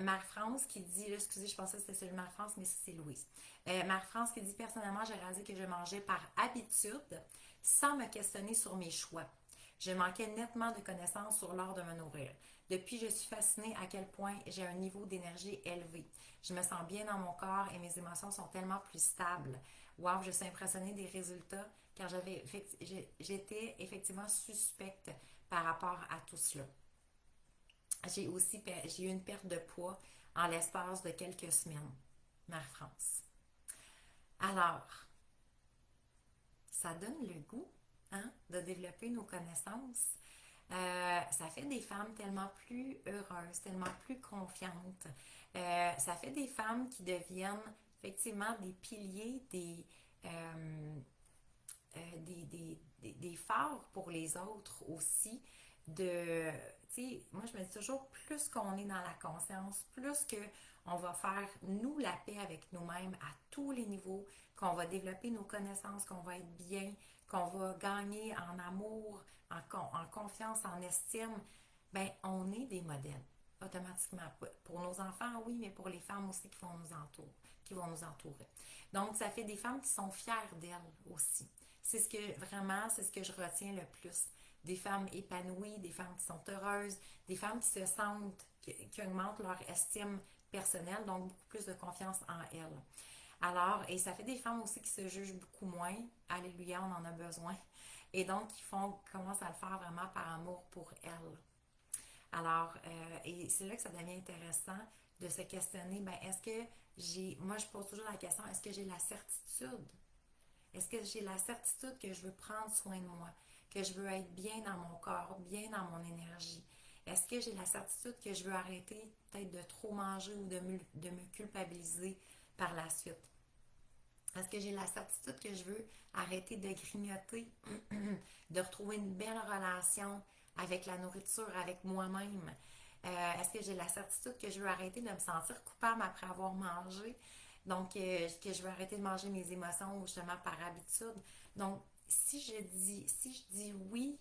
Marie-France qui dit, là, excusez, je pensais que c'était celui de Marie-France, mais c'est Louise. Marie-France qui dit, personnellement, j'ai réalisé que je mangeais par habitude sans me questionner sur mes choix. Je manquais nettement de connaissances sur l'art de me nourrir. Depuis, je suis fascinée à quel point j'ai un niveau d'énergie élevé. Je me sens bien dans mon corps et mes émotions sont tellement plus stables. Wow, je suis impressionnée des résultats car j'étais effectivement suspecte par rapport à tout cela. J'ai eu une perte de poids en l'espace de quelques semaines. Marie-France. Alors, ça donne le goût, hein, de développer nos connaissances. Ça fait des femmes tellement plus heureuses, tellement plus confiantes. Ça fait des femmes qui deviennent effectivement des piliers, des phares pour les autres aussi. Moi je me dis toujours, plus qu'on est dans la conscience, plus que on va faire nous la paix avec nous-mêmes à tous les niveaux, qu'on va développer nos connaissances, qu'on va être bien, qu'on va gagner en amour, en confiance, en estime, ben on est des modèles automatiquement. Pour nos enfants, oui, mais pour les femmes aussi qui vont nous entourer. Donc, ça fait des femmes qui sont fières d'elles aussi. C'est ce que je retiens le plus. Des femmes épanouies, des femmes qui sont heureuses, des femmes qui se sentent, qui augmentent leur estime personnelle, donc beaucoup plus de confiance en elles. Alors, et ça fait des femmes aussi qui se jugent beaucoup moins. Alléluia, on en a besoin. Et donc, commencent à le faire vraiment par amour pour elles. Alors, et c'est là que ça devient intéressant de se questionner, ben, moi je pose toujours la question, est-ce que j'ai la certitude? Est-ce que j'ai la certitude que je veux prendre soin de moi, que je veux être bien dans mon corps, bien dans mon énergie? Est-ce que j'ai la certitude que je veux arrêter peut-être de trop manger ou de me culpabiliser par la suite? Est-ce que j'ai la certitude que je veux arrêter de grignoter, de retrouver une belle relation avec la nourriture, avec moi-même? Est-ce que j'ai la certitude que je veux arrêter de me sentir coupable après avoir mangé? Donc, que je veux arrêter de manger mes émotions justement par habitude. Donc, si je dis oui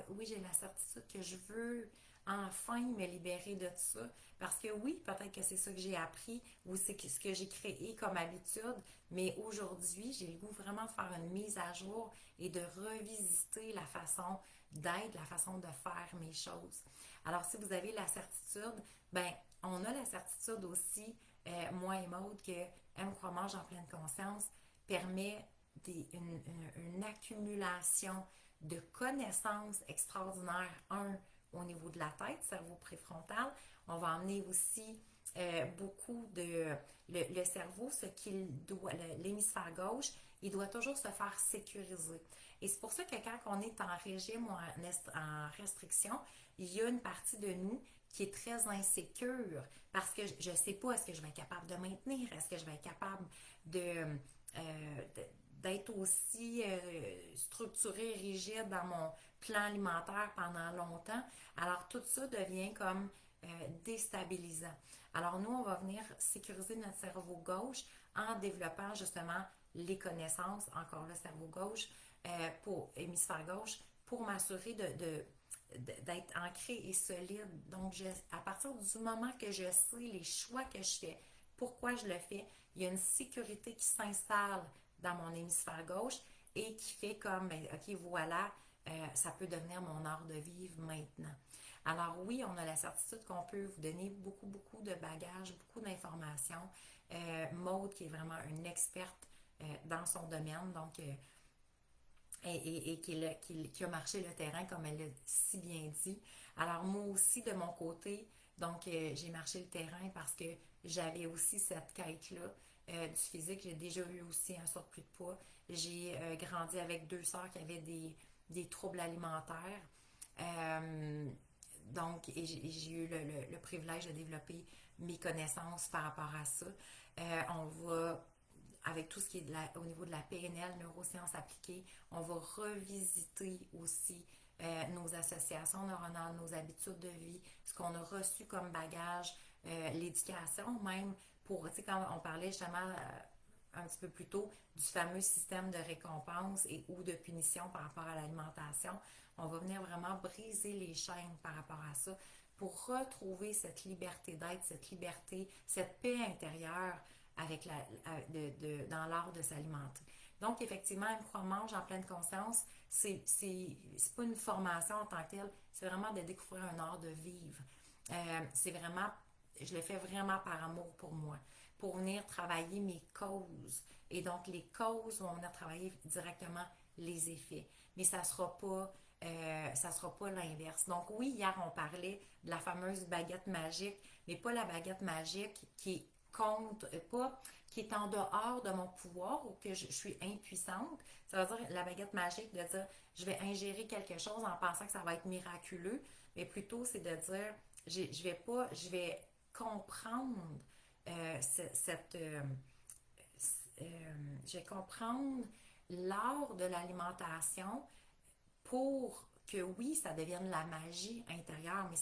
oui, j'ai la certitude que je veux enfin me libérer de ça. Parce que oui, peut-être que c'est ça que j'ai appris ou c'est ce que j'ai créé comme habitude, mais aujourd'hui, j'ai le goût vraiment de faire une mise à jour et de revisiter la façon d'être, la façon de faire mes choses. Alors, si vous avez la certitude, ben, on a la certitude aussi, moi et Maude, que M. Croix-Mange en pleine conscience permet une accumulation de connaissances extraordinaires, au niveau de la tête, cerveau préfrontal. On va emmener aussi beaucoup de... Le cerveau, ce qu'il doit, l'hémisphère gauche, il doit toujours se faire sécuriser. Et c'est pour ça que quand on est en régime ou en restriction, il y a une partie de nous qui est très insécure parce que je ne sais pas, est-ce que je vais être capable de maintenir, est-ce que je vais être capable d'être aussi structuré, rigide dans mon plan alimentaire pendant longtemps. Alors tout ça devient comme déstabilisant. Alors nous, on va venir sécuriser notre cerveau gauche en développant justement les connaissances, encore le cerveau gauche, pour hémisphère gauche, pour m'assurer d'être ancré et solide. Donc, à partir du moment que je sais les choix que je fais, pourquoi je le fais, il y a une sécurité qui s'installe dans mon hémisphère gauche et qui fait comme, ben, OK, voilà, ça peut devenir mon art de vivre maintenant. Alors oui, on a la certitude qu'on peut vous donner beaucoup, beaucoup de bagages, beaucoup d'informations. Maude, qui est vraiment une experte dans son domaine, donc et qui a marché le terrain, comme elle l'a si bien dit. Alors moi aussi, de mon côté, donc j'ai marché le terrain parce que j'avais aussi cette quête-là du physique. J'ai déjà eu aussi un surplus de poids. J'ai grandi avec deux sœurs qui avaient des troubles alimentaires. Euh, donc, j'ai eu le privilège de développer mes connaissances par rapport à ça. On va avec tout ce qui est au niveau de la PNL, neurosciences appliquées, on va revisiter aussi nos associations neuronales, nos habitudes de vie, ce qu'on a reçu comme bagage, l'éducation même, pour, tu sais, quand on parlait justement un petit peu plus tôt du fameux système de récompense et ou de punition par rapport à l'alimentation, on va venir vraiment briser les chaînes par rapport à ça pour retrouver cette liberté d'être, cette liberté, cette paix intérieure avec dans l'art de s'alimenter. Donc, effectivement, une croix mange en pleine conscience, c'est pas une formation en tant que telle, c'est vraiment de découvrir un art de vivre. C'est vraiment, je le fais vraiment par amour pour moi, pour venir travailler mes causes. Et donc, les causes vont venir travailler directement les effets. Mais ça sera pas l'inverse. Donc oui, hier on parlait de la fameuse baguette magique, mais pas la baguette magique qui compte, pas qui est en dehors de mon pouvoir ou que je suis impuissante. Ça veut dire la baguette magique de dire je vais ingérer quelque chose en pensant que ça va être miraculeux, mais plutôt c'est de dire je vais comprendre cette je vais comprendre l'art de l'alimentation pour que oui, ça devienne la magie intérieure, mais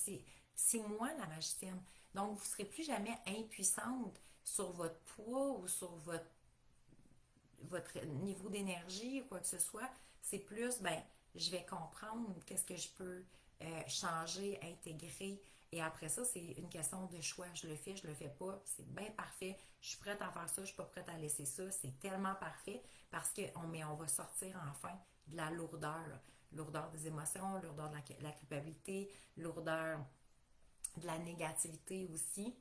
c'est moi la magicienne. Donc, vous ne serez plus jamais impuissante sur votre poids ou sur votre niveau d'énergie ou quoi que ce soit. C'est plus, ben, je vais comprendre qu'est-ce que je peux changer, intégrer. Et après ça, c'est une question de choix. Je le fais, je le fais pas. C'est bien parfait. Je suis prête à faire ça, je suis pas prête à laisser ça. C'est tellement parfait parce on va sortir enfin de la lourdeur. Lourdeur des émotions, lourdeur de la culpabilité, lourdeur de la négativité aussi.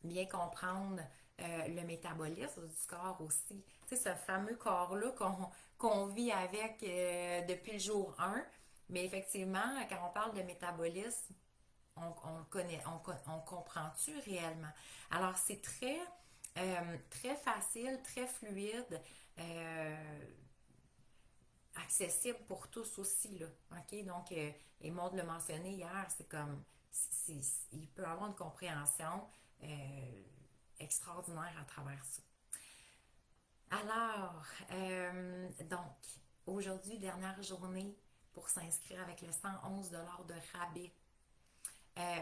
Bien comprendre le métabolisme du corps aussi. Tu sais, ce fameux corps-là qu'on vit avec depuis le jour 1. Mais effectivement, quand on parle de métabolisme, on le connaît, on comprend-tu réellement? Alors, c'est très facile, très fluide, accessible pour tous aussi, là. OK? Donc, et Maud l'a mentionné hier, c'est comme, il peut y avoir une compréhension extraordinaire à travers ça. Alors, donc, aujourd'hui, dernière journée pour s'inscrire avec le 111 $ de rabais.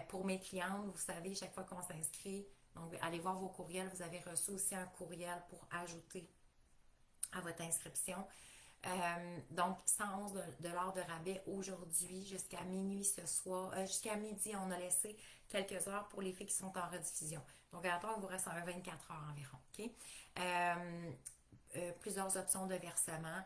Pour mes clientes, vous savez, chaque fois qu'on s'inscrit, donc allez voir vos courriels, vous avez reçu aussi un courriel pour ajouter à votre inscription. Donc, 111 $ de rabais aujourd'hui jusqu'à minuit ce soir. Jusqu'à midi, on a laissé quelques heures pour les filles qui sont en rediffusion. Donc, à il vous reste un 24 heures environ. OK? Plusieurs options de versement.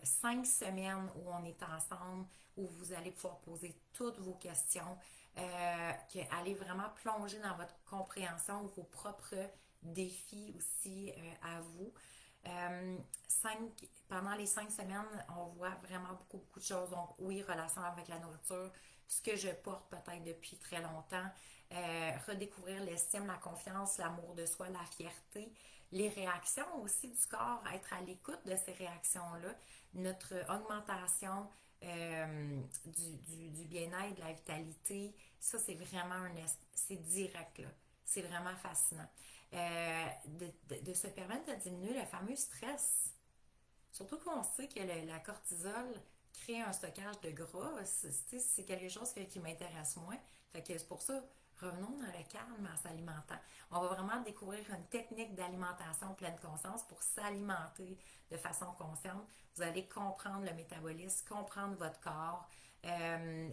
5 semaines où on est ensemble, où vous allez pouvoir poser toutes vos questions, allez vraiment plonger dans votre compréhension, vos propres défis aussi à vous. Euh, Pendant les 5 semaines, on voit vraiment beaucoup, beaucoup de choses. Donc, oui, relation avec la nourriture, ce que je porte peut-être depuis très longtemps, redécouvrir l'estime, la confiance, l'amour de soi, la fierté, les réactions aussi du corps, être à l'écoute de ces réactions-là, notre augmentation du bien-être, de la vitalité, ça c'est vraiment c'est direct là, c'est vraiment fascinant. De se permettre de diminuer le fameux stress. Surtout qu'on sait que la cortisol crée un stockage de gras, c'est quelque chose qui m'intéresse moins. Fait que c'est pour ça, revenons dans le calme en s'alimentant. On va vraiment découvrir une technique d'alimentation pleine conscience pour s'alimenter de façon consciente. Vous allez comprendre le métabolisme, comprendre votre corps,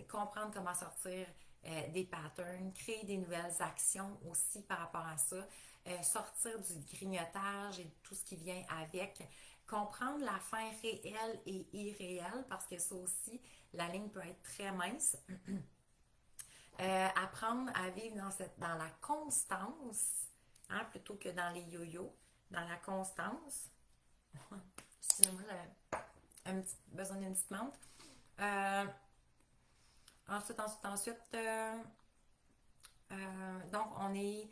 comprendre comment sortir des patterns, créer des nouvelles actions aussi par rapport à ça, sortir du grignotage et tout ce qui vient avec, comprendre la faim réelle et irréelle parce que ça aussi, la ligne peut être très mince. Apprendre à vivre dans la constance, hein, plutôt que dans les yo-yo, dans la constance. Excusez-moi, j'avais besoin d'une petite menthe. Euh, donc, on est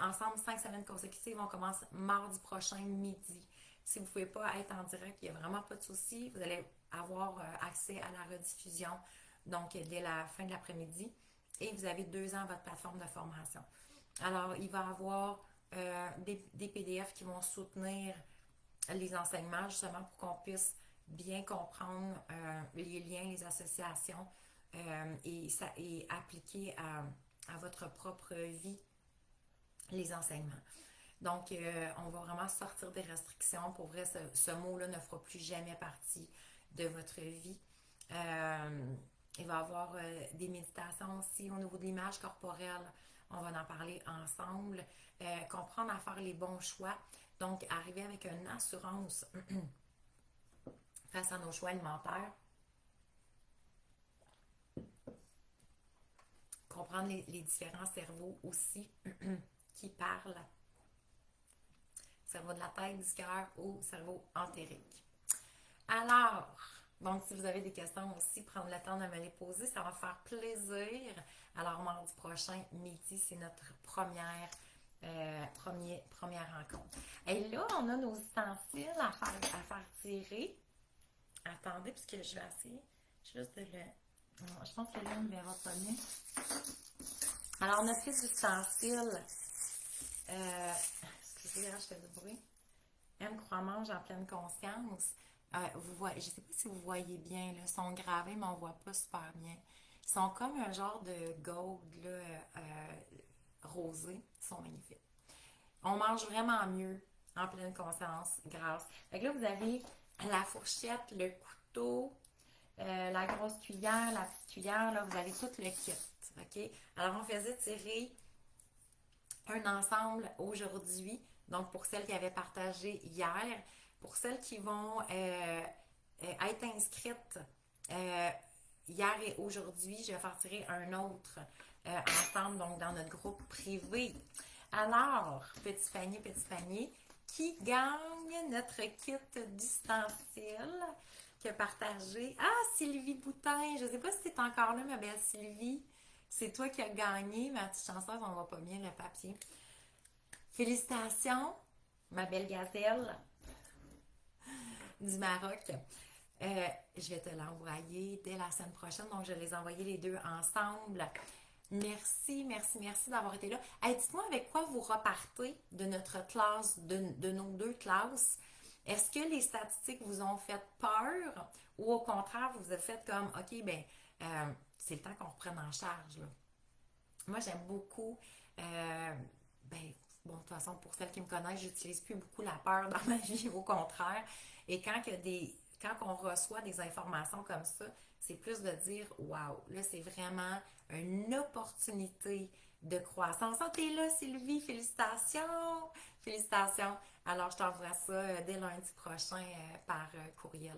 ensemble 5 semaines consécutives. On commence mardi prochain, midi. Si vous ne pouvez pas être en direct, il n'y a vraiment pas de souci. Vous allez avoir accès à la rediffusion, donc dès la fin de l'après-midi. Et vous avez 2 ans à votre plateforme de formation. Alors, il va y avoir des PDF qui vont soutenir les enseignements, justement pour qu'on puisse bien comprendre les liens, les associations et appliquer à votre propre vie les enseignements. Donc, on va vraiment sortir des restrictions. Pour vrai, ce mot-là ne fera plus jamais partie de votre vie. Il va y avoir des méditations aussi au niveau de l'image corporelle. On va en parler ensemble. Comprendre à faire les bons choix. Donc, arriver avec une assurance face à nos choix alimentaires. Comprendre les différents cerveaux aussi qui parlent. Cerveau de la tête, du cœur ou cerveau entérique. Alors, donc si vous avez des questions aussi, prendre le temps de me les poser, ça va faire plaisir. Alors, mardi prochain, midi, c'est notre première rencontre. Et là, on a nos ustensiles à faire tirer. Attendez, puisque je vais essayer juste de le... Je pense que là, on ne verra pas mieux. Alors, notre petit ustensile... excusez, je fais du bruit. M croit mange en pleine conscience. Vous voyez, je ne sais pas si vous voyez bien, là, ils sont gravés, mais on ne voit pas super bien. Ils sont comme un genre de gold là, rosé. Ils sont magnifiques. On mange vraiment mieux en pleine conscience grâce. Fait que là, vous avez la fourchette, le couteau, la grosse cuillère, la petite cuillère. Là, vous avez tout le kit. OK? Alors, on faisait tirer un ensemble aujourd'hui. Donc, pour celles qui avaient partagé hier, pour celles qui vont être inscrites hier et aujourd'hui, je vais faire tirer un autre ensemble, donc dans notre groupe privé. Alors, petit panier, qui gagne notre kit d'ustensiles qui a partagé? Ah, Sylvie Boutin, je ne sais pas si tu es encore là, ma belle Sylvie. C'est toi qui as gagné, ma petite chanceuse, on voit pas bien le papier. Félicitations, ma belle gazelle du Maroc. Je vais te l'envoyer dès la semaine prochaine, donc je vais les envoyer les deux ensemble. Merci d'avoir été là. Hey, dites-moi avec quoi vous repartez de notre classe, de nos 2 classes. Est-ce que les statistiques vous ont fait peur ou au contraire, vous vous êtes fait comme, OK, ben, c'est le temps qu'on reprenne en charge, là. Moi, j'aime beaucoup, bon, de toute façon, pour celles qui me connaissent, j'utilise plus beaucoup la peur dans ma vie, au contraire. Et quand on reçoit des informations comme ça, c'est plus de dire, waouh, là, c'est vraiment une opportunité de croissance. Ah, t'es là, Sylvie, félicitations! Félicitations! Alors, je t'envoie ça dès lundi prochain par courriel.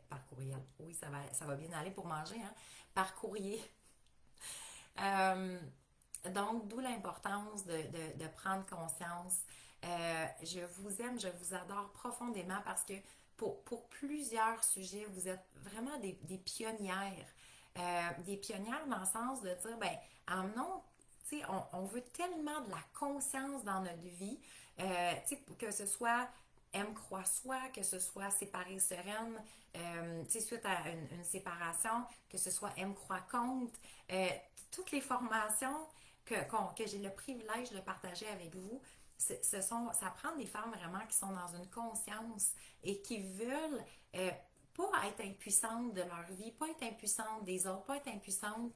Par courriel. Oui, ça va bien aller pour manger, hein? Par courrier. Donc, d'où l'importance de prendre conscience. Je vous aime, je vous adore profondément parce que pour plusieurs sujets, vous êtes vraiment des pionnières. Des pionnières dans le sens de dire, ben, amenons, tu sais, on veut tellement de la conscience dans notre vie, tu sais, que ce soit M croit soi, que ce soit séparée sereine, tu sais, suite à une séparation, que ce soit M croit compte, toutes les formations que j'ai le privilège de partager avec vous, ça prend des femmes vraiment qui sont dans une conscience et qui veulent pas être impuissantes de leur vie, pas être impuissantes des autres, pas être impuissantes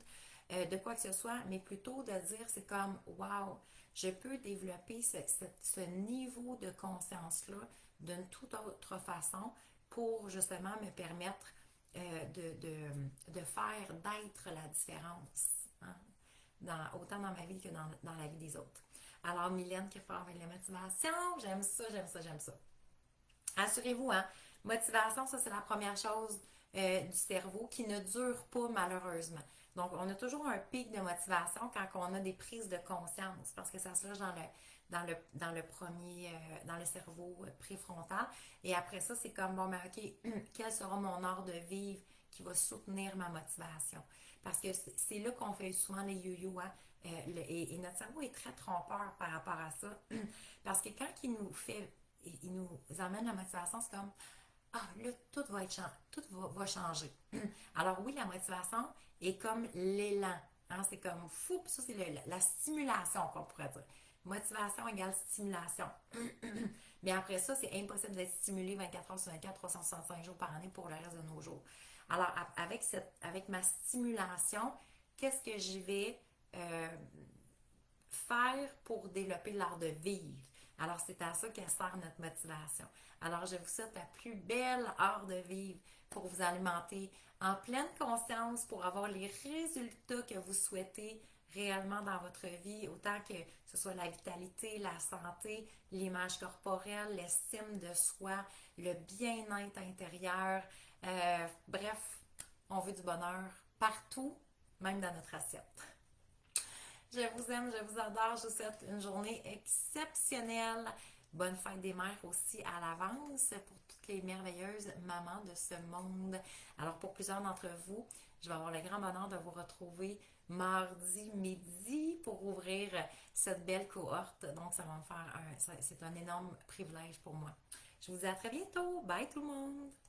de quoi que ce soit, mais plutôt de dire, c'est comme, wow, je peux développer ce niveau de conscience-là d'une toute autre façon pour justement me permettre de faire, d'être la différence, hein, autant dans ma vie que dans la vie des autres. Alors, Mylène qui part avec la motivation, j'aime ça, j'aime ça, j'aime ça. Assurez-vous, hein, motivation, ça c'est la première chose du cerveau qui ne dure pas malheureusement. Donc, on a toujours un pic de motivation quand on a des prises de conscience parce que ça se loge dans le premier, dans le cerveau préfrontal. Et après ça, c'est comme, bon, ben, OK, quel sera mon art de vivre qui va soutenir ma motivation? Parce que c'est là qu'on fait souvent les yo-yo, hein? Et notre cerveau est très trompeur par rapport à ça. Parce que quand il nous amène la motivation, c'est comme, ah, là, tout va changer. Alors oui, la motivation est comme l'élan. Hein, c'est comme fou, puis ça, c'est la stimulation qu'on pourrait dire. Motivation égale stimulation. Mais après ça, c'est impossible d'être stimulé 24 heures sur 24, 365 jours par année pour le reste de nos jours. Alors, avec ma stimulation, qu'est-ce que je vais faire pour développer l'art de vivre? Alors, c'est à ça qu'elle sert notre motivation. Alors, je vous souhaite la plus belle art de vivre pour vous alimenter en pleine conscience, pour avoir les résultats que vous souhaitez réellement dans votre vie, autant que ce soit la vitalité, la santé, l'image corporelle, l'estime de soi, le bien-être intérieur. Bref, on veut du bonheur partout, même dans notre assiette. Je vous aime, je vous adore. Je vous souhaite une journée exceptionnelle. Bonne fête des mères aussi à l'avance pour toutes les merveilleuses mamans de ce monde. Alors, pour plusieurs d'entre vous, je vais avoir le grand bonheur de vous retrouver mardi midi pour ouvrir cette belle cohorte. Donc, ça va me faire c'est un énorme privilège pour moi. Je vous dis à très bientôt. Bye tout le monde!